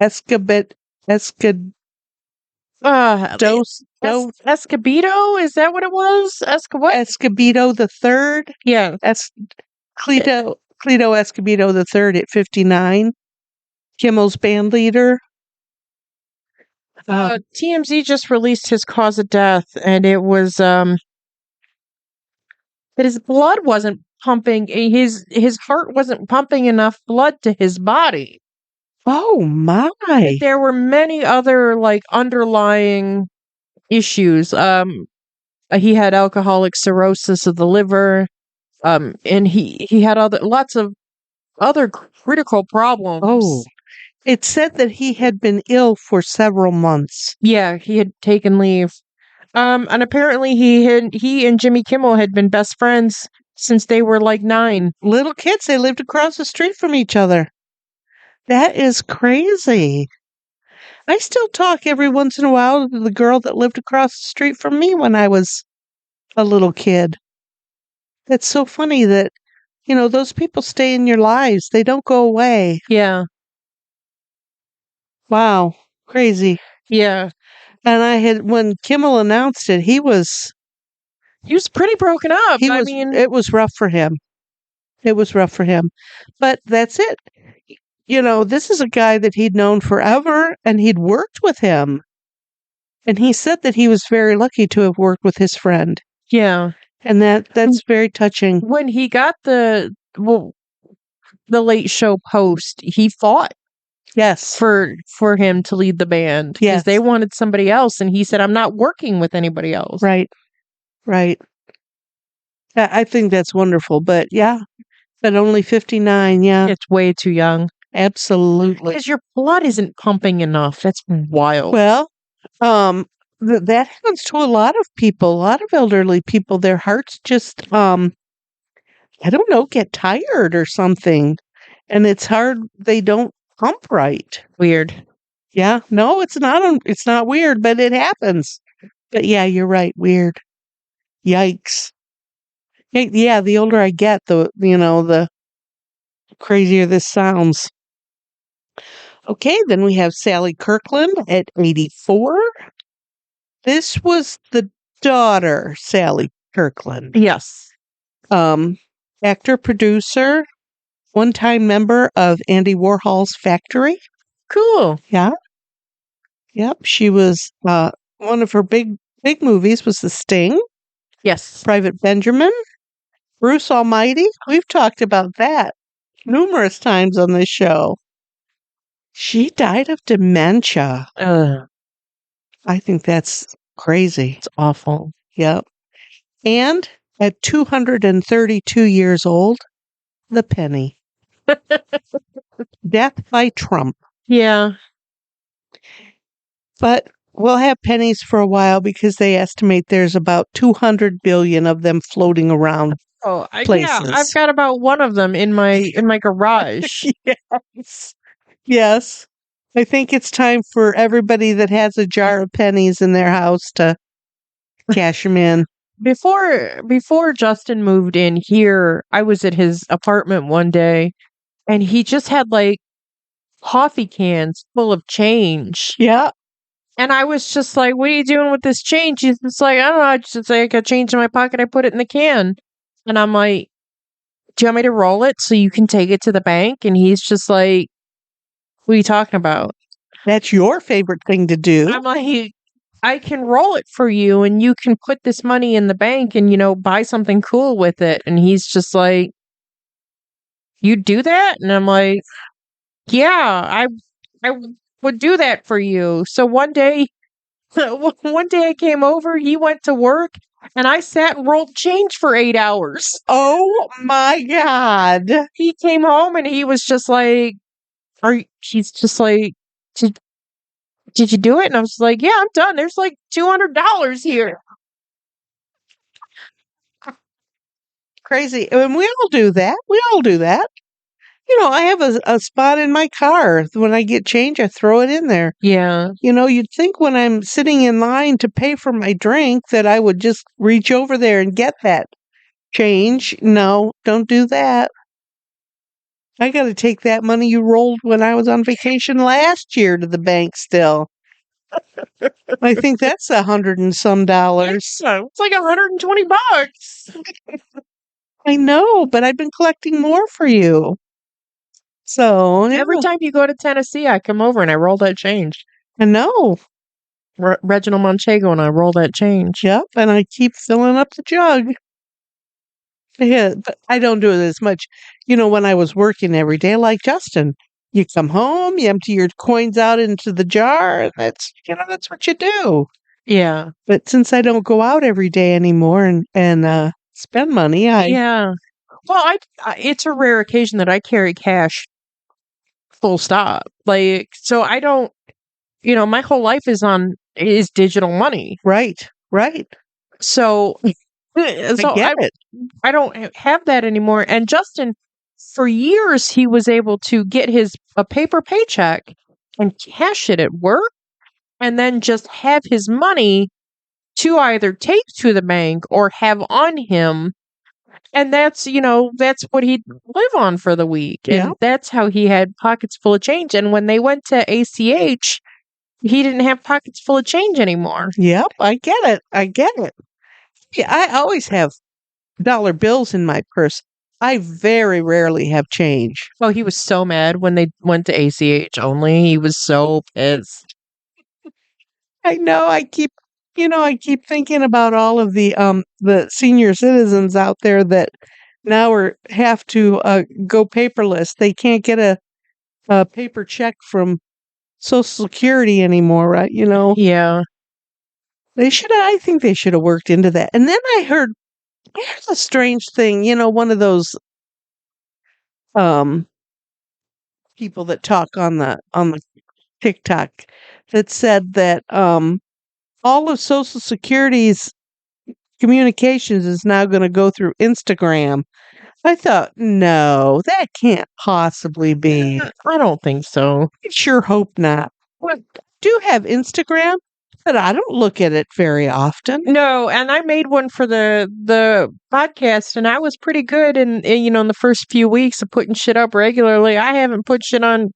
Escobedo. Escobedo? Is that what it was? What? Escobedo the Third. Yeah. Cleto Escobedo the Third at 59. Kimmel's band leader. TMZ just released his cause of death, and it was that his blood wasn't pumping. His heart wasn't pumping enough blood to his body. Oh my! There were many other like underlying issues. He had alcoholic cirrhosis of the liver. And he had lots of other critical problems. Oh, it said that he had been ill for several months. Yeah, he had taken leave. And apparently he and Jimmy Kimmel had been best friends since they were like 9. Little kids, they lived across the street from each other. That is crazy. I still talk every once in a while to the girl that lived across the street from me when I was a little kid. That's so funny that, those people stay in your lives. They don't go away. Yeah. Wow. Crazy. Yeah. And when Kimmel announced it, he was pretty broken up. It was rough for him. It was rough for him. But that's it. This is a guy that he'd known forever, and he'd worked with him. And he said that he was very lucky to have worked with his friend. Yeah. And that's very touching. When he got the Late Show post, he fought. Yes. For him to lead the band. Because they wanted somebody else, and he said, I'm not working with anybody else. Right. I think that's wonderful. But yeah, at only 59, yeah. It's way too young. Absolutely. Because your blood isn't pumping enough. That's wild. Well, that happens to a lot of people, a lot of elderly people. Their hearts just, I don't know, get tired or something. And it's hard. They don't pump right. Weird. Yeah. No, it's not weird, but it happens. But yeah, you're right. Weird. Yikes. Yeah, the older I get, the crazier this sounds. Okay, then we have Sally Kirkland at 84. This was the daughter, Sally Kirkland. Yes. Actor, producer. one-time member of Andy Warhol's Factory. Cool. Yeah. Yep. She was one of her big movies was The Sting, Yes. Private Benjamin, Bruce Almighty. We've talked about that numerous times on this show. She died of dementia. I think that's crazy. It's awful. Yep. And at 232 years old, the penny. Death by Trump. Yeah. But we'll have pennies for a while because they estimate there's about 200 billion of them floating around. Oh, places. yeah. I've got about one of them in my garage. Yes. Yes. I think it's time for everybody that has a jar of pennies in their house to cash them in. Before Justin moved in here, I was at his apartment one day, and he just had like coffee cans full of change. Yeah. And I was just like, "What are you doing with this change?" He's just like, "I don't know. I just like I got change in my pocket. I put it in the can." And I'm like, "Do you want me to roll it so you can take it to the bank?" And he's just like, "What are you talking about?" That's your favorite thing to do. I'm like, "I can roll it for you, and you can put this money in the bank and buy something cool with it." And he's just like, "You do that?" And I'm like, "Yeah, I would do that for you." So one day I came over, he went to work, and I sat and rolled change for 8 hours. Oh my God. He came home and he was just like, he's just like, did you do it? And I was like, yeah, I'm done. There's like $200 here. Crazy. And we all do that. We all do that. I have a spot in my car. When I get change, I throw it in there. Yeah. You'd think when I'm sitting in line to pay for my drink that I would just reach over there and get that change. No, don't do that. I got to take that money you rolled when I was on vacation last year to the bank still. I think that's $100 and some dollars. So it's like $120. I know, but I've been collecting more for you. So Every time you go to Tennessee, I come over and I roll that change. I know. Reginald Manchego and I roll that change. Yep, and I keep filling up the jug. Yeah, but I don't do it as much. When I was working every day, like Justin, you come home, you empty your coins out into the jar, and that's what you do. Yeah. But since I don't go out every day anymore and spend money, Yeah. Well, it's a rare occasion that I carry cash. Full stop. Like, so I don't. My whole life is digital money. Right. So, I get it. I don't have that anymore. And Justin, for years, he was able to get a paper paycheck and cash it at work, and then just have his money to either take to the bank or have on him. And that's what he'd live on for the week. And Yeah. that's how he had pockets full of change. And when they went to ACH, he didn't have pockets full of change anymore. Yep, I get it. Yeah, I always have dollar bills in my purse. I very rarely have change. Oh, he was so mad when they went to ACH only. He was so pissed. I know. I keep thinking about all of the senior citizens out there that now have to go paperless. They can't get a paper check from Social Security anymore, right? Yeah. I think they should have worked into that. And then I heard here's a strange thing, one of those people that talk on the TikTok that said that all of Social Security's communications is now going to go through Instagram. I thought, no, that can't possibly be. I don't think so. I sure hope not. Well, I do have Instagram, but I don't look at it very often. No, and I made one for the podcast, and I was pretty good in the first few weeks of putting shit up regularly. I haven't put shit on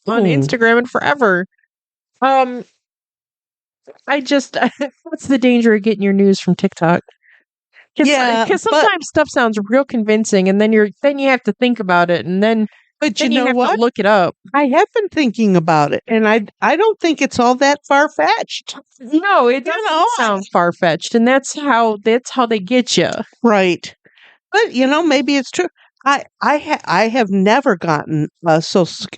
Instagram in forever. I just what's the danger of getting your news from TikTok? Yeah, Because but sometimes stuff sounds real convincing, and then you have to think about it, and then you you know have what? to look it up. I have been thinking about it, and I don't think it's all that far fetched. No, it doesn't sound far fetched, and that's how they get you. Right. But maybe it's true. I have never gotten a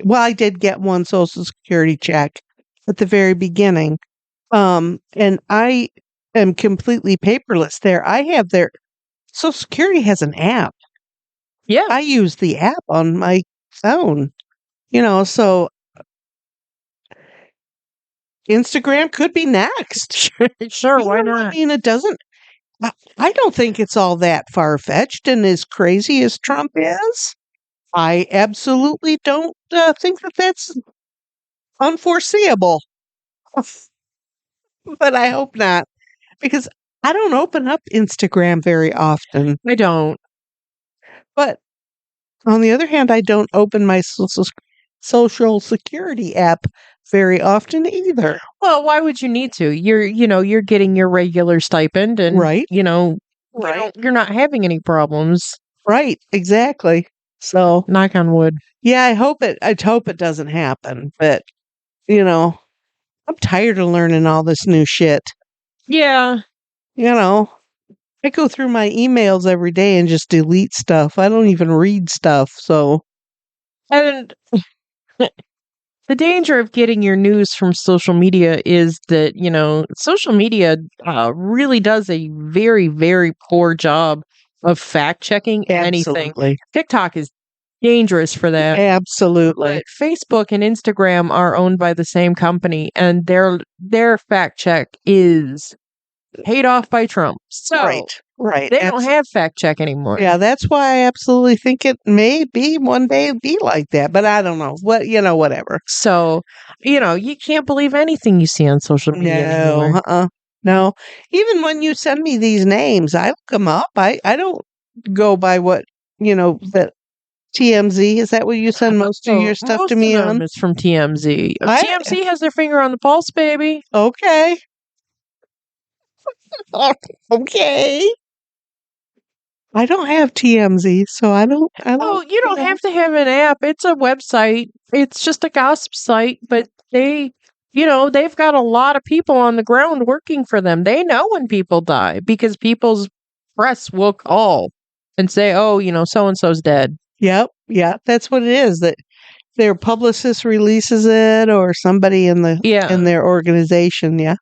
well, I did get one Social Security check at the very beginning. And I am completely paperless there. I have their Social Security has an app. Yeah, I use the app on my phone. So Instagram could be next. sure, why I not? mean, it doesn't I don't think it's all that far fetched and as crazy as Trump is. I absolutely don't think that that's unforeseeable. But I hope not, because I don't open up Instagram very often. I don't. But on the other hand, I don't open my social security app very often either. Well, why would you need to? You're getting your regular stipend, and Right. you're not having any problems. Right, exactly. So, Knock on wood. yeah, I hope it doesn't happen, but I'm tired of learning all this new shit. Yeah, I go through my emails every day and just delete stuff. I don't even read stuff. So, and the danger of getting your news from social media is that, social media really does a very, very poor job of fact checking anything. absolutely. TikTok is dangerous for that. Absolutely. But Facebook and Instagram are owned by the same company, and their fact check is paid off by Trump. So Right. they don't have fact check anymore. Yeah, that's why I absolutely think it may be one day be like that, but I don't know. Whatever. So, you can't believe anything you see on social media anymore. No. Even when you send me these names, I look them up. I don't go by what, that TMZ, is that what you send most of your stuff Most to me of them on? is from TMZ. I- TMZ has their finger on the pulse, baby. Okay. Okay. I don't have TMZ, so I don't. Oh, you don't have to have an app. It's a website. It's just a gossip site, but they've got a lot of people on the ground working for them. They know when people die because people's press will call and say, "Oh, so and so's dead." Yep. Yeah, that's what it is. That their publicist releases it, or somebody in their organization. Yeah.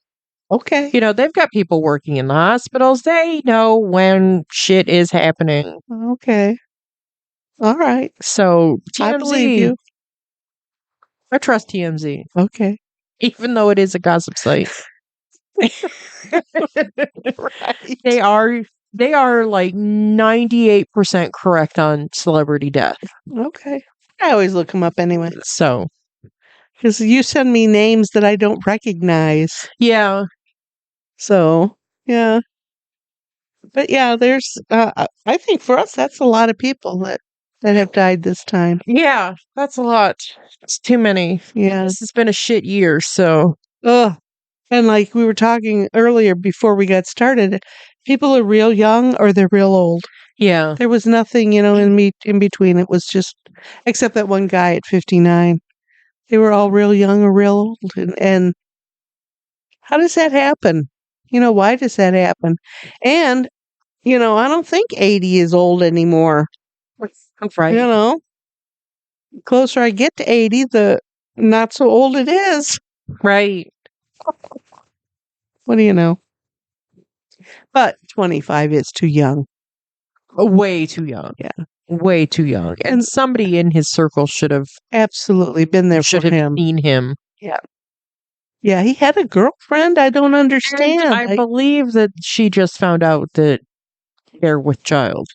Okay. They've got people working in the hospitals. They know when shit is happening. Okay. All right. So TMZ, I believe you. I trust TMZ, Okay. even though it is a gossip site. Right. They are like 98% correct on celebrity death. Okay. I always look them up anyway. So, Because you send me names that I don't recognize. yeah. So, yeah. But yeah, there's, I think for us, that's a lot of people that have died this time. Yeah, that's a lot. It's too many. Yeah. This has been a shit year, so. Ugh. And like we were talking earlier before we got started, people are real young or they're real old. Yeah. There was nothing, in between. It was just, except that one guy at 59. They were all real young or real old. And how does that happen? Why does that happen? And, I don't think 80 is old anymore. Right. The closer I get to 80, the not so old it is. Right. What do you know? But 25 is too young. Way too young. Yeah. Way too young. And somebody in his circle should have absolutely been there for him. Seen him. Yeah. Yeah, he had a girlfriend. I don't understand. And I believe that she just found out that they're with child.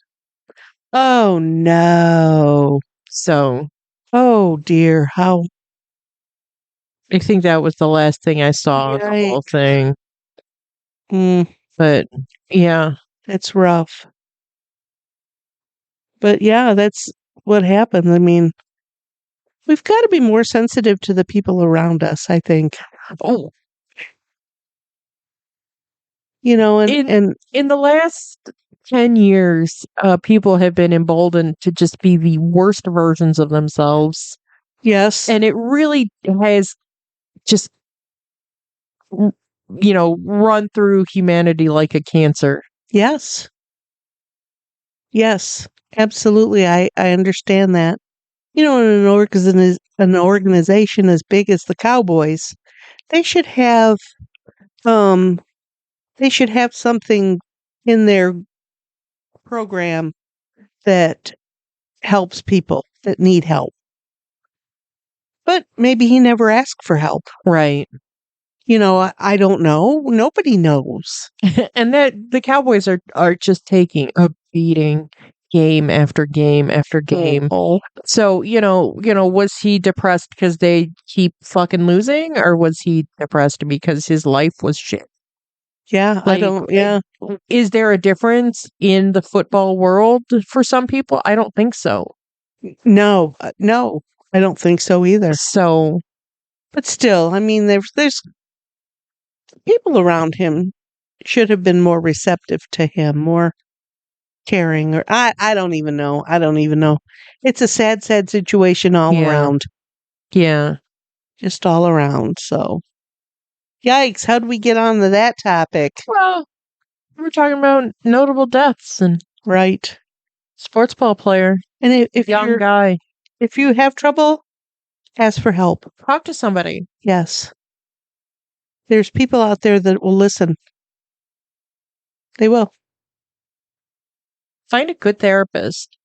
Oh no. So, oh dear, how I think that was the last thing I saw of the whole thing. But yeah, it's rough. But yeah, that's what happens. I mean, we've got to be more sensitive to the people around us, I think. Oh. And in the last 10 years, people have been emboldened to just be the worst versions of themselves. Yes. And it really has just, run through humanity like a cancer. Yes. Yes, absolutely. I understand that. In an organization as big as the Cowboys, they should have um they should have something in their program that helps people that need help. But maybe he never asked for help. Right. I don't know. Nobody knows. And that the Cowboys are just taking a beating game after game after game. Oh. So, was he depressed because they keep fucking losing, or was he depressed because his life was shit? Yeah, yeah. Is there a difference in the football world for some people? I don't think so. No, I don't think so either. So, but still, I mean, there's people around him should have been more receptive to him, more caring, or I don't even know. I don't even know. It's a sad situation all around. Yeah. Just all around. So, yikes. How did we get on to that topic? Well, we're talking about notable deaths and right. Sports ball player. And if young guy. If you have trouble, ask for help. Talk to somebody. Yes. There's people out there that will listen. They will. Find a good therapist.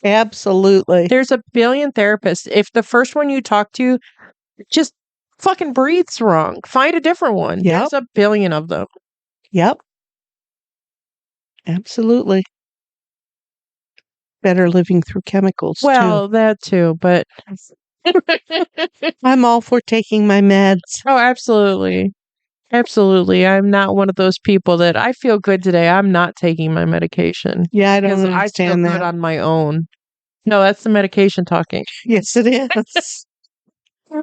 Absolutely. There's a billion therapists. If the first one you talk to just fucking breathes wrong, find a different one. Yep. There's a billion of them. Yep. Absolutely. Better living through chemicals, well, that too, but I'm all for taking my meds. Oh, absolutely. Absolutely. I'm not one of those people that I feel good today. I'm not taking my medication. Yeah, I don't understand I feel that. good on my own. No, that's the medication talking. Yes, it is.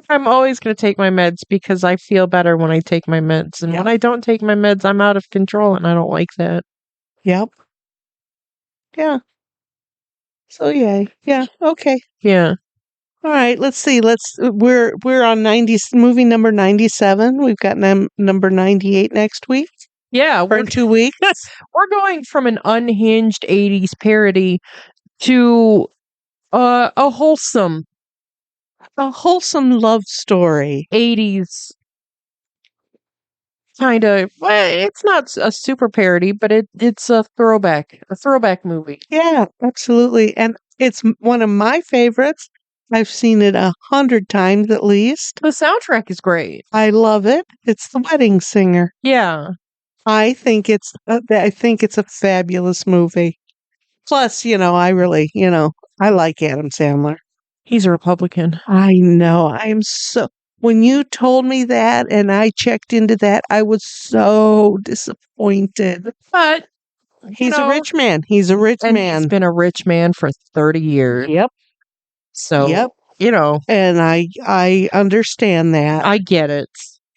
I'm always going to take my meds because I feel better when I take my meds. And when I don't take my meds, I'm out of control, and I don't like that. Yep. Yeah. So yeah. Okay. Yeah. All right. Let's see. We're on movie number 97. We've got number 98 next week. Yeah, or in 2 weeks. We're going from an unhinged 80s parody to a wholesome love story. 80s kind of. It's not a super parody, but it's a throwback movie. Yeah, absolutely. And it's one of my favorites. I've seen it 100 times at least. The soundtrack is great. I love it. It's The Wedding Singer. Yeah. I think it's a fabulous movie. Plus, I really, I like Adam Sandler. He's a Republican. I know. When you told me that and I checked into that, I was so disappointed. But he's a rich man. He's a rich man. He's been a rich man for 30 years. Yep. So, and I understand that. I get it.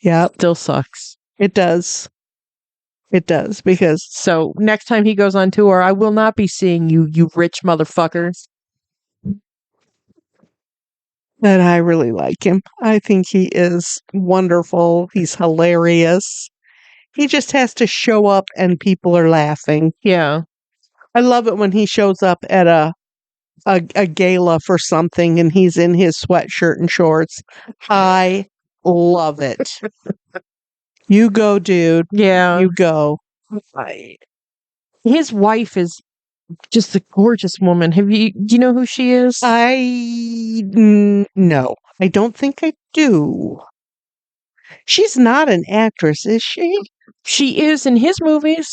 Yep. Still sucks. It does. It does, because... So, next time he goes on tour, I will not be seeing you, you rich motherfuckers. But I really like him. I think he is wonderful. He's hilarious. He just has to show up and people are laughing. Yeah. I love it when he shows up at a gala for something and he's in his sweatshirt and shorts. I love it. You go, dude. Yeah. You go. His wife is just a gorgeous woman. Do you know who she is? No. I don't think I do. She's not an actress, is she? She is in his movies.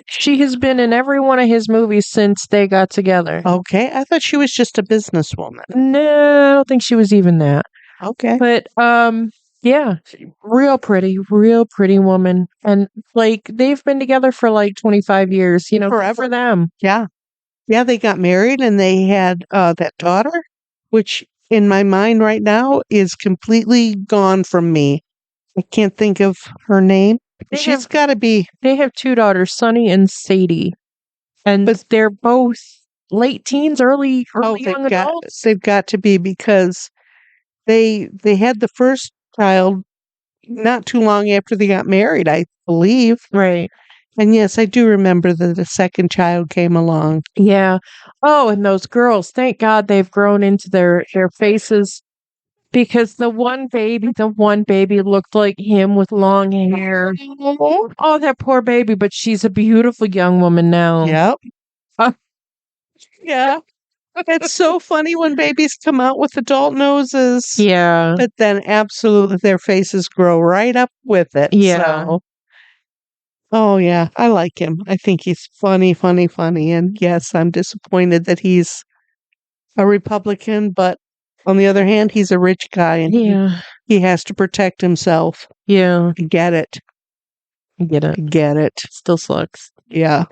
She has been in every one of his movies since they got together. Okay. I thought she was just a businesswoman. No, I don't think she was even that. Okay. But, yeah, real pretty woman. And, they've been together for, 25 years, forever. For them. Yeah. Yeah, they got married and they had that daughter, which in my mind right now is completely gone from me. I can't think of her name. She's got to be... They have 2 daughters, Sunny and Sadie. And they're both late teens, early young adults. They've got to be, because they had the first child not too long after they got married, I believe. Right. And yes, I do remember that the second child came along. Yeah. Oh, and those girls, thank God they've grown into their faces, because the one baby looked like him with long hair. Oh, that poor baby, but she's a beautiful young woman now. Yep. Yeah. It's so funny when babies come out with adult noses. Yeah. But then absolutely their faces grow right up with it. Yeah. So. Oh, yeah. I like him. I think he's funny, funny, funny. And yes, I'm disappointed that he's a Republican, but on the other hand, he's a rich guy and he has to protect himself. Yeah. Get it. Get it. Get it. Still sucks. Yeah.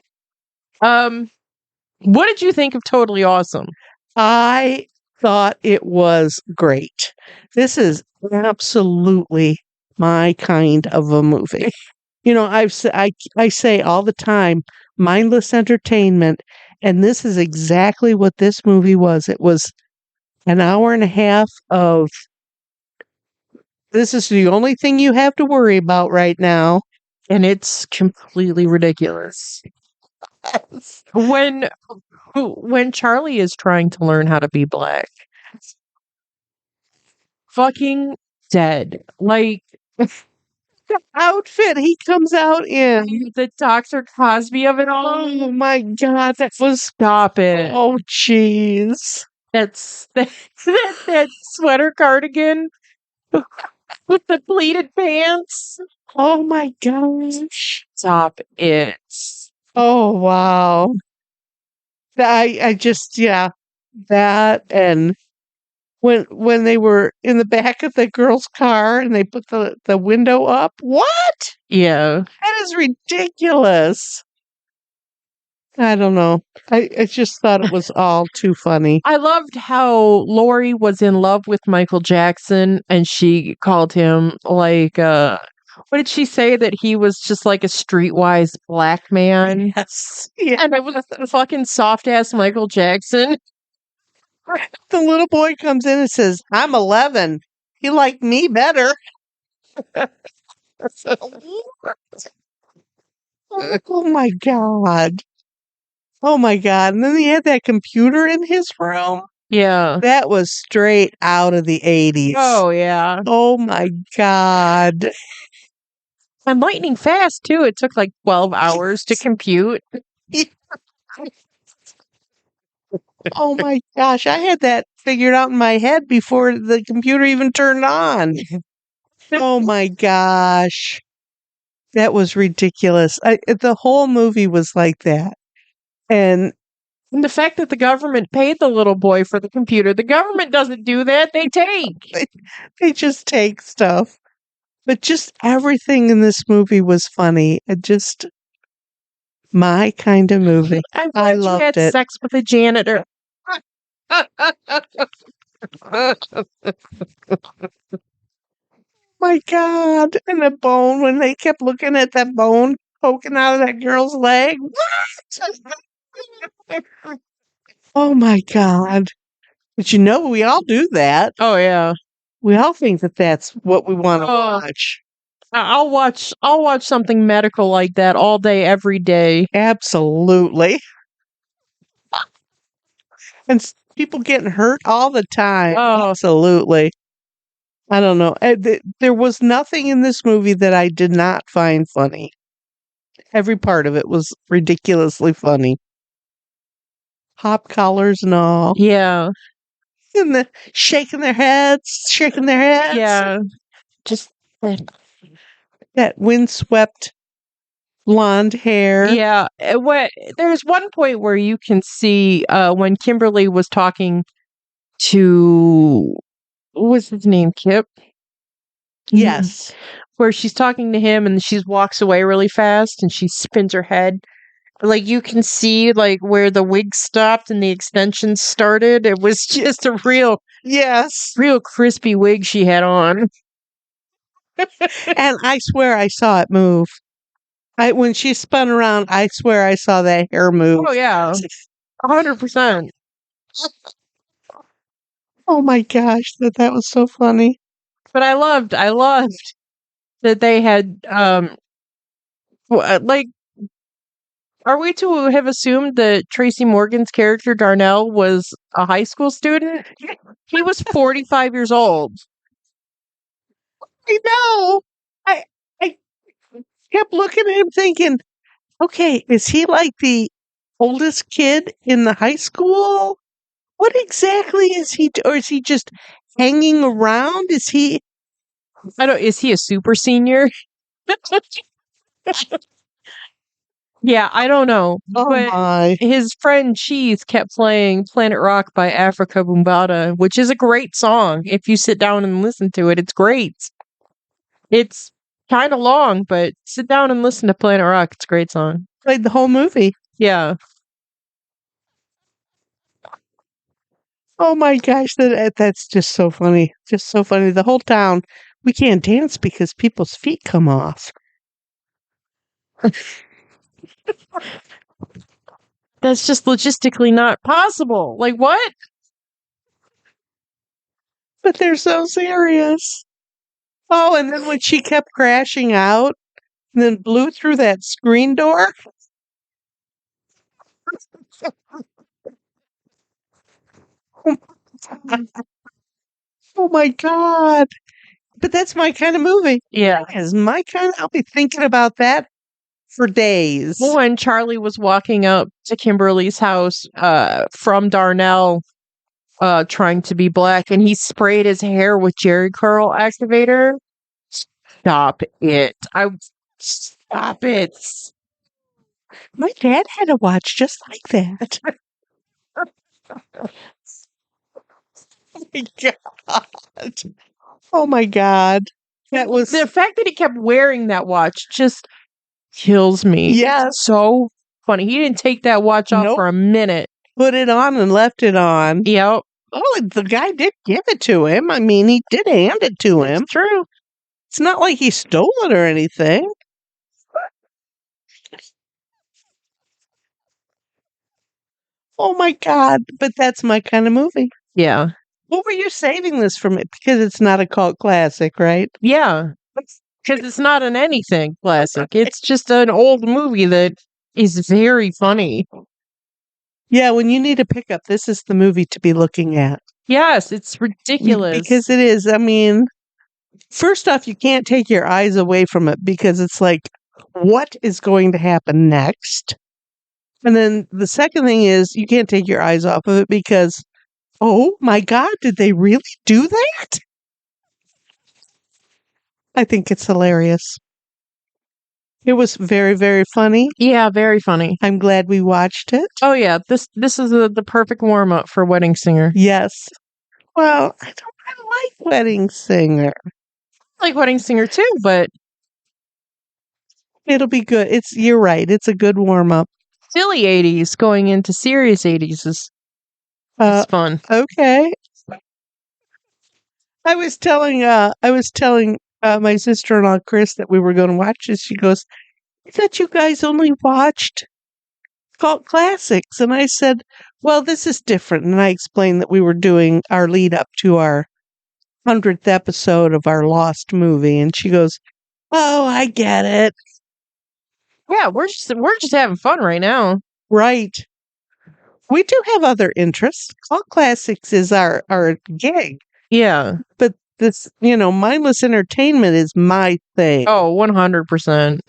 What did you think of Totally Awesome? I thought it was great. This is absolutely my kind of a movie. You know, I say all the time, mindless entertainment, and this is exactly what this movie was. It was an hour and a half of, this is the only thing you have to worry about right now. And it's completely ridiculous. When Charlie is trying to learn how to be black, fucking dead. Like, The outfit he comes out in, the Dr. Cosby of it all. oh my God, that was, Stop it. oh jeez. That's that sweater cardigan with the pleated pants. Oh my gosh. Stop it. Oh wow. I just, yeah, that, and when they were in the back of the girl's car and they put the window up. What? Yeah. That is ridiculous. I don't know. I just thought it was all too funny. I loved how Lori was in love with Michael Jackson and she called him like what did she say? That he was just like a streetwise black man? Yes. Yeah. And it was a fucking soft ass Michael Jackson. The little boy comes in and says, "I'm 11. You like me better." Oh my God. Oh my God. And then he had that computer in his room. Yeah. That was straight out of the 80s. Oh yeah. Oh my God. And lightning fast too. It took like 12 hours to compute. Oh my gosh. I had that figured out in my head before the computer even turned on. Oh my gosh. That was ridiculous. The whole movie was like that. And the fact that the government paid the little boy for the computer, the government doesn't do that. They take. they just take stuff. But just everything in this movie was funny. It just my kind of movie. I loved you had it. sex with a janitor. My God. And the bone, when they kept looking at that bone poking out of that girl's leg. What? Oh my God. But you know, we all do that. Oh yeah. We all think that that's what we want to watch. I'll watch something medical like that all day, every day. Absolutely. And people getting hurt all the time. Oh. Absolutely. I don't know. There was nothing in this movie that I did not find funny. Every part of it was ridiculously funny. Hop collars and all. Yeah. And shaking their heads. Yeah. Just that windswept blonde hair. Yeah. There's one point where you can see when Kimberly was talking to, what was his name, Kip? Yes. Where she's talking to him and she walks away really fast and she spins her head. Like you can see like where the wig stopped and the extensions started. It was just a real crispy wig she had on. And I swear I saw it move. When she spun around, I swear I saw that hair move. Oh yeah, 100%. Oh my gosh, that was so funny. But I loved that they had like. Are we to have assumed that Tracy Morgan's character Darnell was a high school student? He was 45 years old. I know. I kept looking at him thinking, okay, is he like the oldest kid in the high school? What exactly is he, or is he just hanging around? Is he? I don't. Is he a super senior? Yeah, I don't know. Oh But my! his friend Cheese kept playing Planet Rock by Africa Bambaataa, which is a great song. If you sit down and listen to it, it's great. It's kind of long, but sit down and listen to Planet Rock. It's a great song. Played the whole movie. Yeah. Oh my gosh, that's just so funny. Just so funny. The whole town, we can't dance because people's feet come off. That's just logistically not possible. Like, what? But they're so serious. Oh, and then when she kept crashing out and then blew through that screen door. Oh my God. But that's my kind of movie. Yeah. Is my kind. I'll be thinking about that for days. When Charlie was walking up to Kimberly's house from Darnell trying to be black, and he sprayed his hair with Jerry Curl activator. Stop it. Stop it. My dad had a watch just like that. Oh my God. Oh my God. That was The fact that he kept wearing that watch just kills me. Yes. It's so funny. He didn't take that watch off Nope. for a minute. Put it on and left it on. Yep. Oh, the guy did give it to him. I mean, he did hand it to him. It's true. It's not like he stole it or anything. Oh my God. But that's my kind of movie. Yeah. What were you saving this from? It because it's not a cult classic, right? Yeah. Because it's not an anything classic. It's just an old movie that is very funny. Yeah, when you need a pickup, this is the movie to be looking at. Yes, it's ridiculous. Because it is. I mean, first off, you can't take your eyes away from it because it's like, what is going to happen next? And then the second thing is you can't take your eyes off of it because, oh my God, did they really do that? I think it's hilarious. It was very, very funny. Yeah, very funny. I'm glad we watched it. Oh yeah, this is the perfect warm up for Wedding Singer. Yes. Well, I like Wedding Singer. I like Wedding Singer too, but It'll be good. You're right. It's a good warm up. silly 80s going into serious 80s is fun. Okay. I was telling my sister-in-law Chris that we were going to watch this. She goes, "I thought you guys only watched cult classics." And I said, "Well, this is different." And I explained that we were doing our lead up to our 100th episode of our Lost movie. And she goes, "Oh, I get it." Yeah, we're just having fun right now. Right. We do have other interests. Cult classics is our gig. Yeah. But this, mindless entertainment is my thing. Oh, 100%.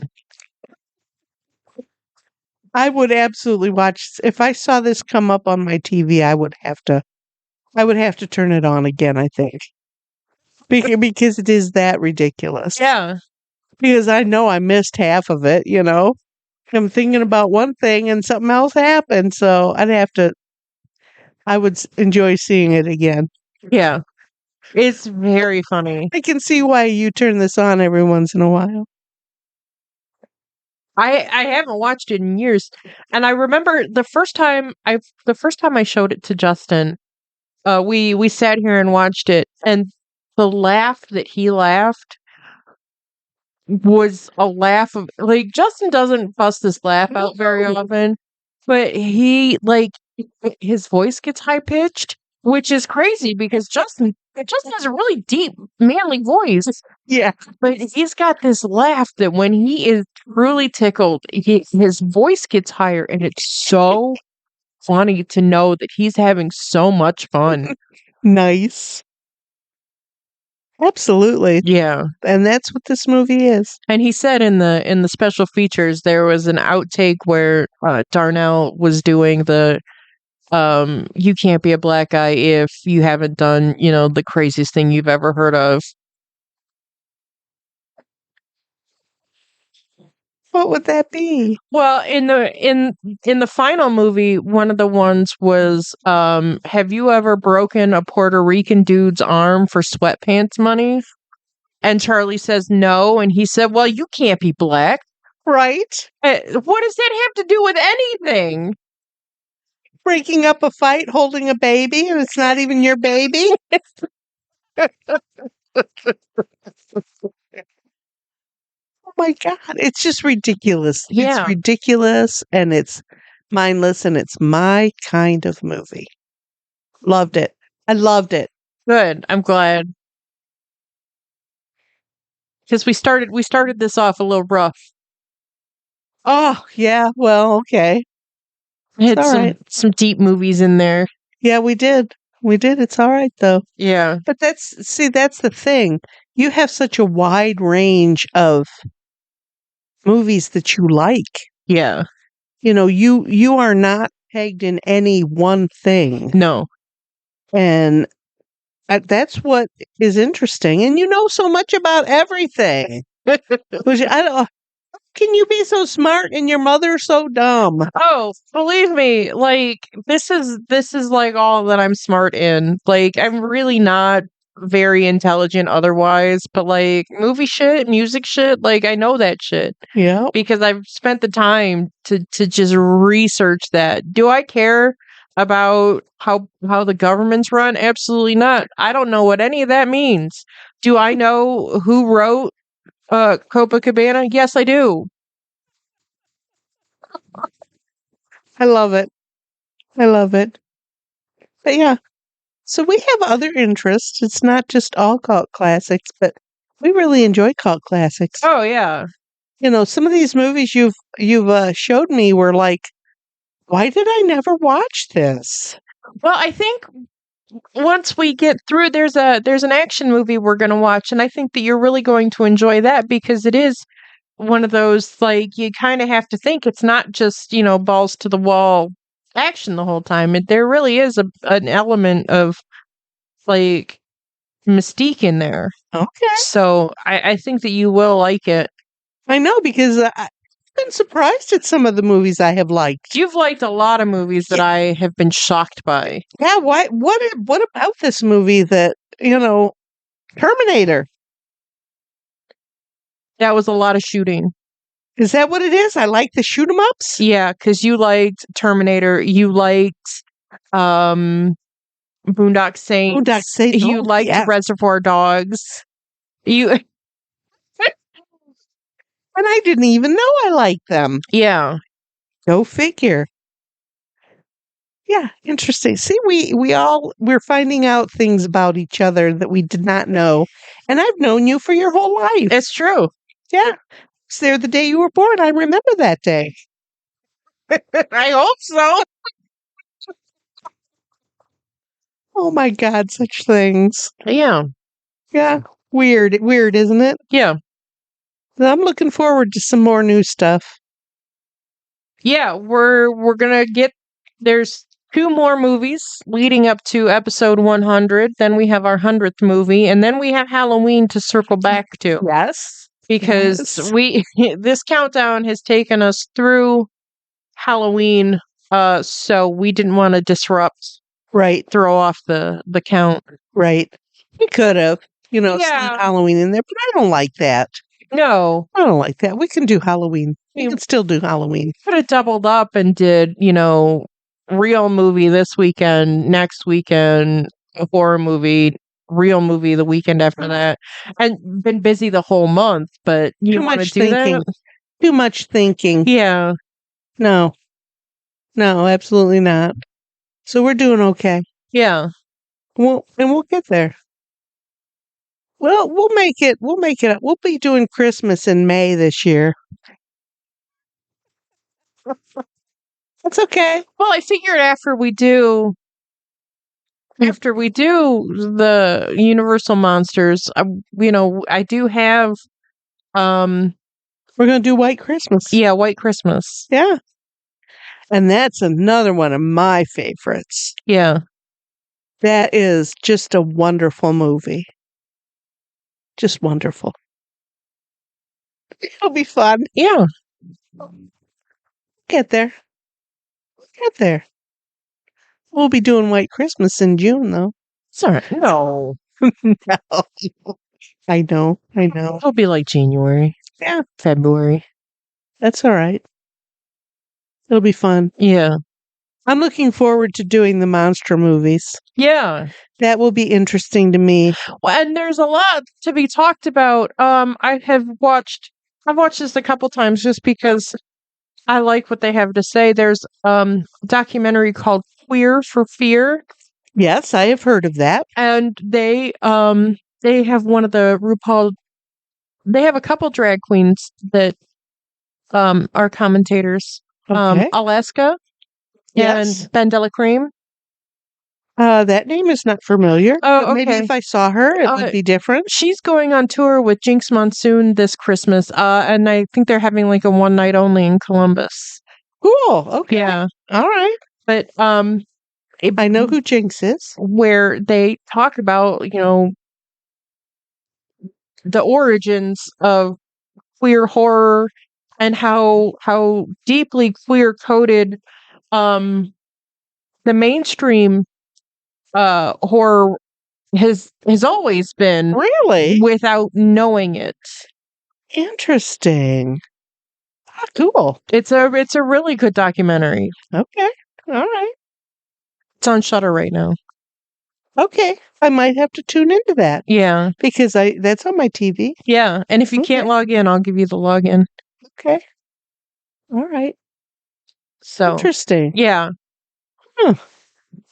I would absolutely watch. If I saw this come up on my TV, I would have to turn it on again, I think. Because it is that ridiculous. Yeah. Because I know I missed half of it, I'm thinking about one thing and something else happened, so I would enjoy seeing it again. Yeah. It's very funny. I can see why you turn this on every once in a while. I haven't watched it in years, and I remember the first time I showed it to Justin, we sat here and watched it, and the laugh that he laughed was a laugh of like Justin doesn't bust his laugh out very often, but he like his voice gets high pitched, which is crazy because Justin has a really deep, manly voice. Yeah. But he's got this laugh that when he is truly tickled, his voice gets higher, and it's so funny to know that he's having so much fun. Nice. Absolutely. Yeah. And that's what this movie is. And he said in the special features there was an outtake where Darnell was doing the you can't be a black guy if you haven't done, the craziest thing you've ever heard of. What would that be? Well, in the final movie, one of the ones was have you ever broken a Puerto Rican dude's arm for sweatpants money? And Charlie says no, and he said, "Well, you can't be black." Right? What does that have to do with anything? Breaking up a fight, holding a baby, and it's not even your baby? Oh my God. It's just ridiculous. Yeah. It's ridiculous and it's mindless and it's my kind of movie. Loved it. I loved it. Good. I'm glad. Because we started this off a little rough. Oh, yeah. Well, okay. Had all right. some deep movies in there. Yeah, we did. We did. It's all right though. Yeah. But that's the thing. You have such a wide range of movies that you like. Yeah. You are not pegged in any one thing. No. And that's what is interesting. And you know so much about everything. Which I don't. Can you be so smart and your mother so dumb? Oh, believe me, like this is like all that I'm smart in. Like I'm really not very intelligent otherwise, but like movie shit, music shit, like I know that shit. Yeah. Because I've spent the time to just research that. Do I care about how the government's run? Absolutely not. I don't know what any of that means. Do I know who wrote Copacabana? Yes, I do. I love it. I love it. But yeah. So we have other interests. It's not just all cult classics, but we really enjoy cult classics. Oh yeah. Some of these movies you've showed me were like, why did I never watch this? Well, I think once we get through, there's an action movie we're going to watch, and I think that you're really going to enjoy that because it is one of those like you kind of have to think it's not just balls to the wall action the whole time. There really is an element of like mystique in there. Okay. So I think that you will like it. I know because I've been surprised at some of the movies I have liked. You've liked a lot of movies that I have been shocked by. Yeah, what about this movie that, Terminator? That was a lot of shooting. Is that what it is? I like the shoot 'em ups? Yeah, because you liked Terminator. You liked Boondock Saints. Boondock Saints. You liked Reservoir Dogs. And I didn't even know I liked them. Yeah. Go figure. Yeah, interesting. See, we're finding out things about each other that we did not know. And I've known you for your whole life. It's true. Yeah. Was there the day you were born. I remember that day. I hope so. Oh my God, such things. Yeah. Yeah. Weird, isn't it? Yeah. I'm looking forward to some more new stuff. Yeah, we're gonna there's 2 more movies leading up to episode 100. Then we have our 100th movie, and then we have Halloween to circle back to. Yes. Because this countdown has taken us through Halloween, so we didn't want to disrupt. Right. Throw off the count. Right. We could have, snuck Halloween in there, but I don't like that. No. I don't like that. We can do Halloween. We can still do Halloween. Could have doubled up and did, real movie this weekend, next weekend, a horror movie real movie the weekend after that. And been busy the whole month, but you Too want to much do thinking. that? Too much thinking. Yeah. No, absolutely not. So we're doing okay. Yeah. We'll get there. Well, we'll make it. We'll make it. We'll be doing Christmas in May this year. That's okay. Well, I figured after we do the Universal monsters, I do have We're going to do White Christmas. yeah, White Christmas. Yeah. And that's another one of my favorites. Yeah. That is just a wonderful movie. Just wonderful. It'll be fun. Yeah. Get there. Get there. We'll be doing White Christmas in June, though. Sorry. No. No. I know. It'll be like January. Yeah. February. That's all right. It'll be fun. Yeah. I'm looking forward to doing the monster movies. Yeah. That will be interesting to me. Well, and there's a lot to be talked about. I've watched this a couple times just because I like what they have to say. There's a documentary called Queer for Fear. Yes, I have heard of that. And they have one of the RuPaul, they have a couple drag queens that are commentators. Okay. Alaska Yes. and Ben Delacreme. That name is not familiar. Oh, but maybe okay. if I saw her, it would be different. She's going on tour with Jinx Monsoon this Christmas, and I think they're having like a one night only in Columbus. Cool. Okay. Yeah. All right. But I know who Jinx is. Where they talk about, the origins of queer horror and how deeply queer coded the mainstream horror has always been, Really? without knowing it. Interesting. Ah, cool. It's a really good documentary. Okay. All right. It's on Shudder right now. Okay. I might have to tune into that. Yeah. Because that's on my TV. Yeah. And if you can't log in, I'll give you the login. Okay. All right. So interesting. Yeah.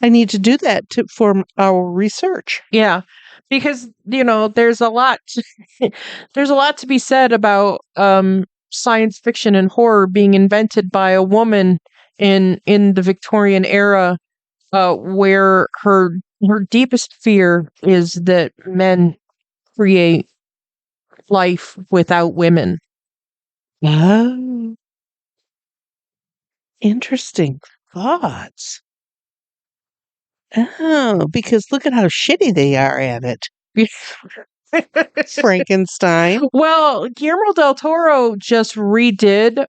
I need to do that for our research. Yeah. Because, there's a lot to be said about science fiction and horror being invented by a woman in the Victorian era, where her deepest fear is that men create life without women. Oh. Interesting thoughts. Oh, because look at how shitty they are at it. Frankenstein. Well, Guillermo del Toro just redid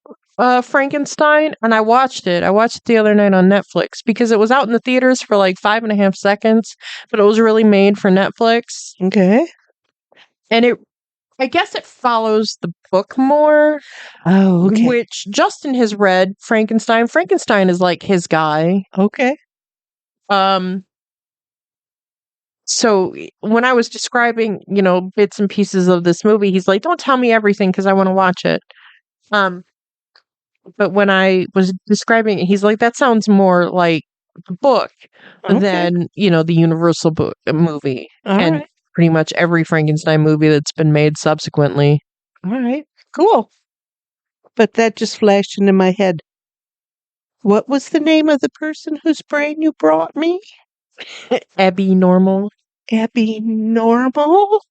Frankenstein, and I watched it. I watched it the other night on Netflix because it was out in the theaters for like 5.5 seconds, but it was really made for Netflix. Okay. And I guess it follows the book more. Oh, okay. Which Justin has read Frankenstein. Frankenstein is like his guy. Okay. So when I was describing, bits and pieces of this movie, he's like, "Don't tell me everything because I want to watch it." But when I was describing it, he's like, "That sounds more like the book than the Universal book movie." And pretty much every Frankenstein movie that's been made subsequently. All right. Cool. But that just flashed into my head. What was the name of the person whose brain you brought me? Abby Normal. Abby Normal?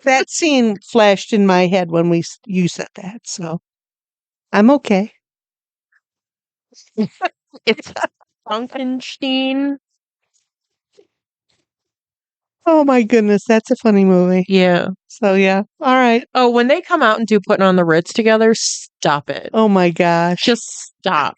That scene flashed in my head when you said that, so I'm okay. It's Frankenstein. Oh my goodness, that's a funny movie. Yeah. So yeah. All right. Oh, when they come out and do Putting on the Ritz together, stop it. Oh my gosh. Just stop.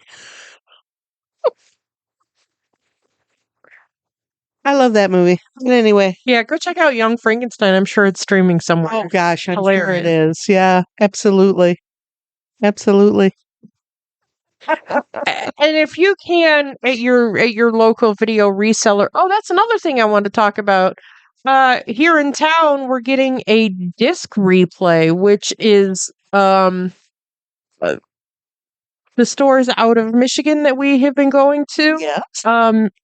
I love that movie. But anyway. Yeah, go check out Young Frankenstein. I'm sure it's streaming somewhere. Oh gosh, I'm sure it is. Yeah, absolutely. Absolutely. And if you can at your local video reseller. Oh, that's another thing I want to talk about. Here in town, we're getting a disc replay, which is uh, the stores out of Michigan that we have been going to. Yeah.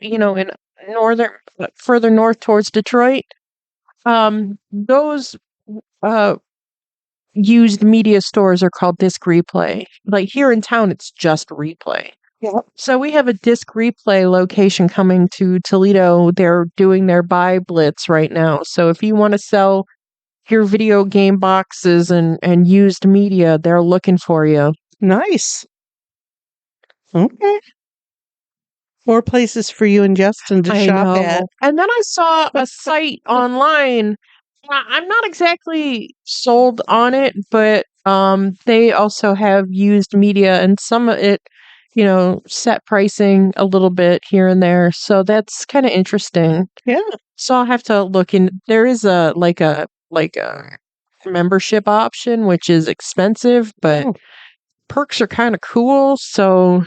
In northern, further north towards Detroit. Those used media stores are called disc replay. Like here in town, it's just replay. Yeah. So we have a disc replay location coming to Toledo. They're doing their buy blitz right now. So if you want to sell your video game boxes and used media, they're looking for you. Nice. Okay. More places for you and Justin to shop at. And then I saw a site online. I'm not exactly sold on it, but they also have used media and some of it, set pricing a little bit here and there. So that's kind of interesting. Yeah. So I'll have to look in. There is a membership option, which is expensive, but perks are kind of cool. So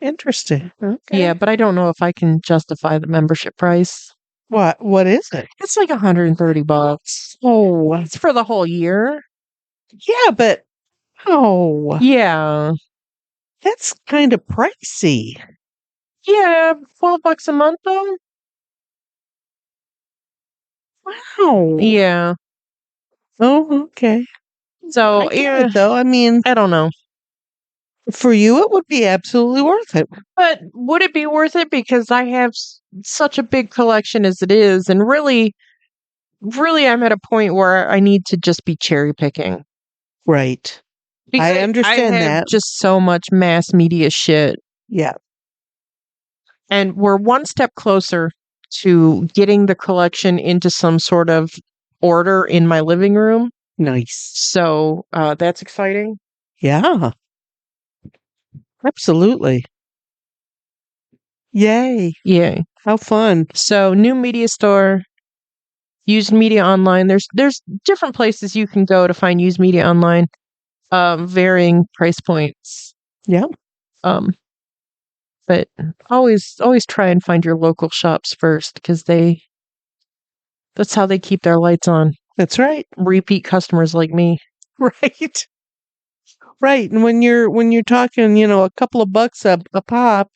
interesting. Okay. Yeah, but I don't know if I can justify the membership price. What is it? It's like $130. Oh, it's for the whole year. Yeah, but Yeah. That's kind of pricey. Yeah, $12 a month though. Wow. Yeah. Oh, okay. So yeah, though. I mean, I don't know. For you, it would be absolutely worth it. But would it be worth it? Because I have such a big collection as it is, and really, I'm at a point where I need to just be cherry picking. Right. Because I understand I have that. just so much mass media shit. Yeah. And we're one step closer to getting the collection into some sort of order in my living room. Nice. So that's exciting. Yeah. Absolutely. Yay. Yay. How fun. So new media store, used media online. There's different places you can go to find used media online, varying price points. Yeah. But always try and find your local shops first, because that's how they keep their lights on. That's right. Repeat customers like me. Right. Right. And when you're talking, a couple of bucks a pop,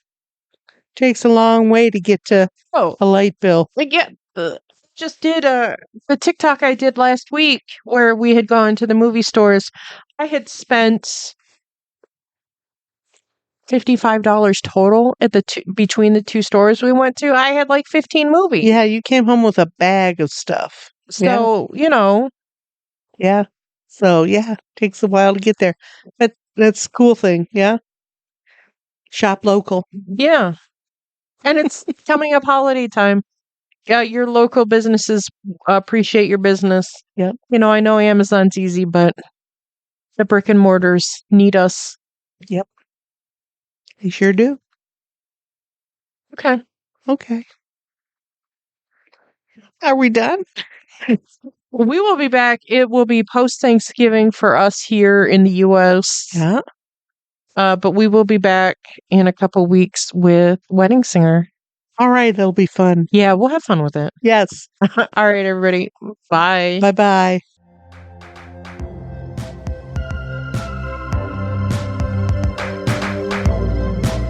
takes a long way to get to a light bill. Yeah. Just did the TikTok I did last week where we had gone to the movie stores. I had spent $55 total at between the two stores we went to. I had like 15 movies. Yeah, you came home with a bag of stuff. So, Yeah. So, yeah, takes a while to get there. But that's a cool thing. Yeah. Shop local. Yeah. And it's coming up holiday time. Yeah, your local businesses appreciate your business. Yep. I know Amazon's easy, but the brick and mortars need us. Yep. They sure do. Okay. Are we done? We will be back. It will be post-Thanksgiving for us here in the U.S. Yeah. But we will be back in a couple weeks with Wedding Singer. All right. That'll be fun. Yeah, we'll have fun with it. Yes. All right, everybody. Bye. Bye-bye.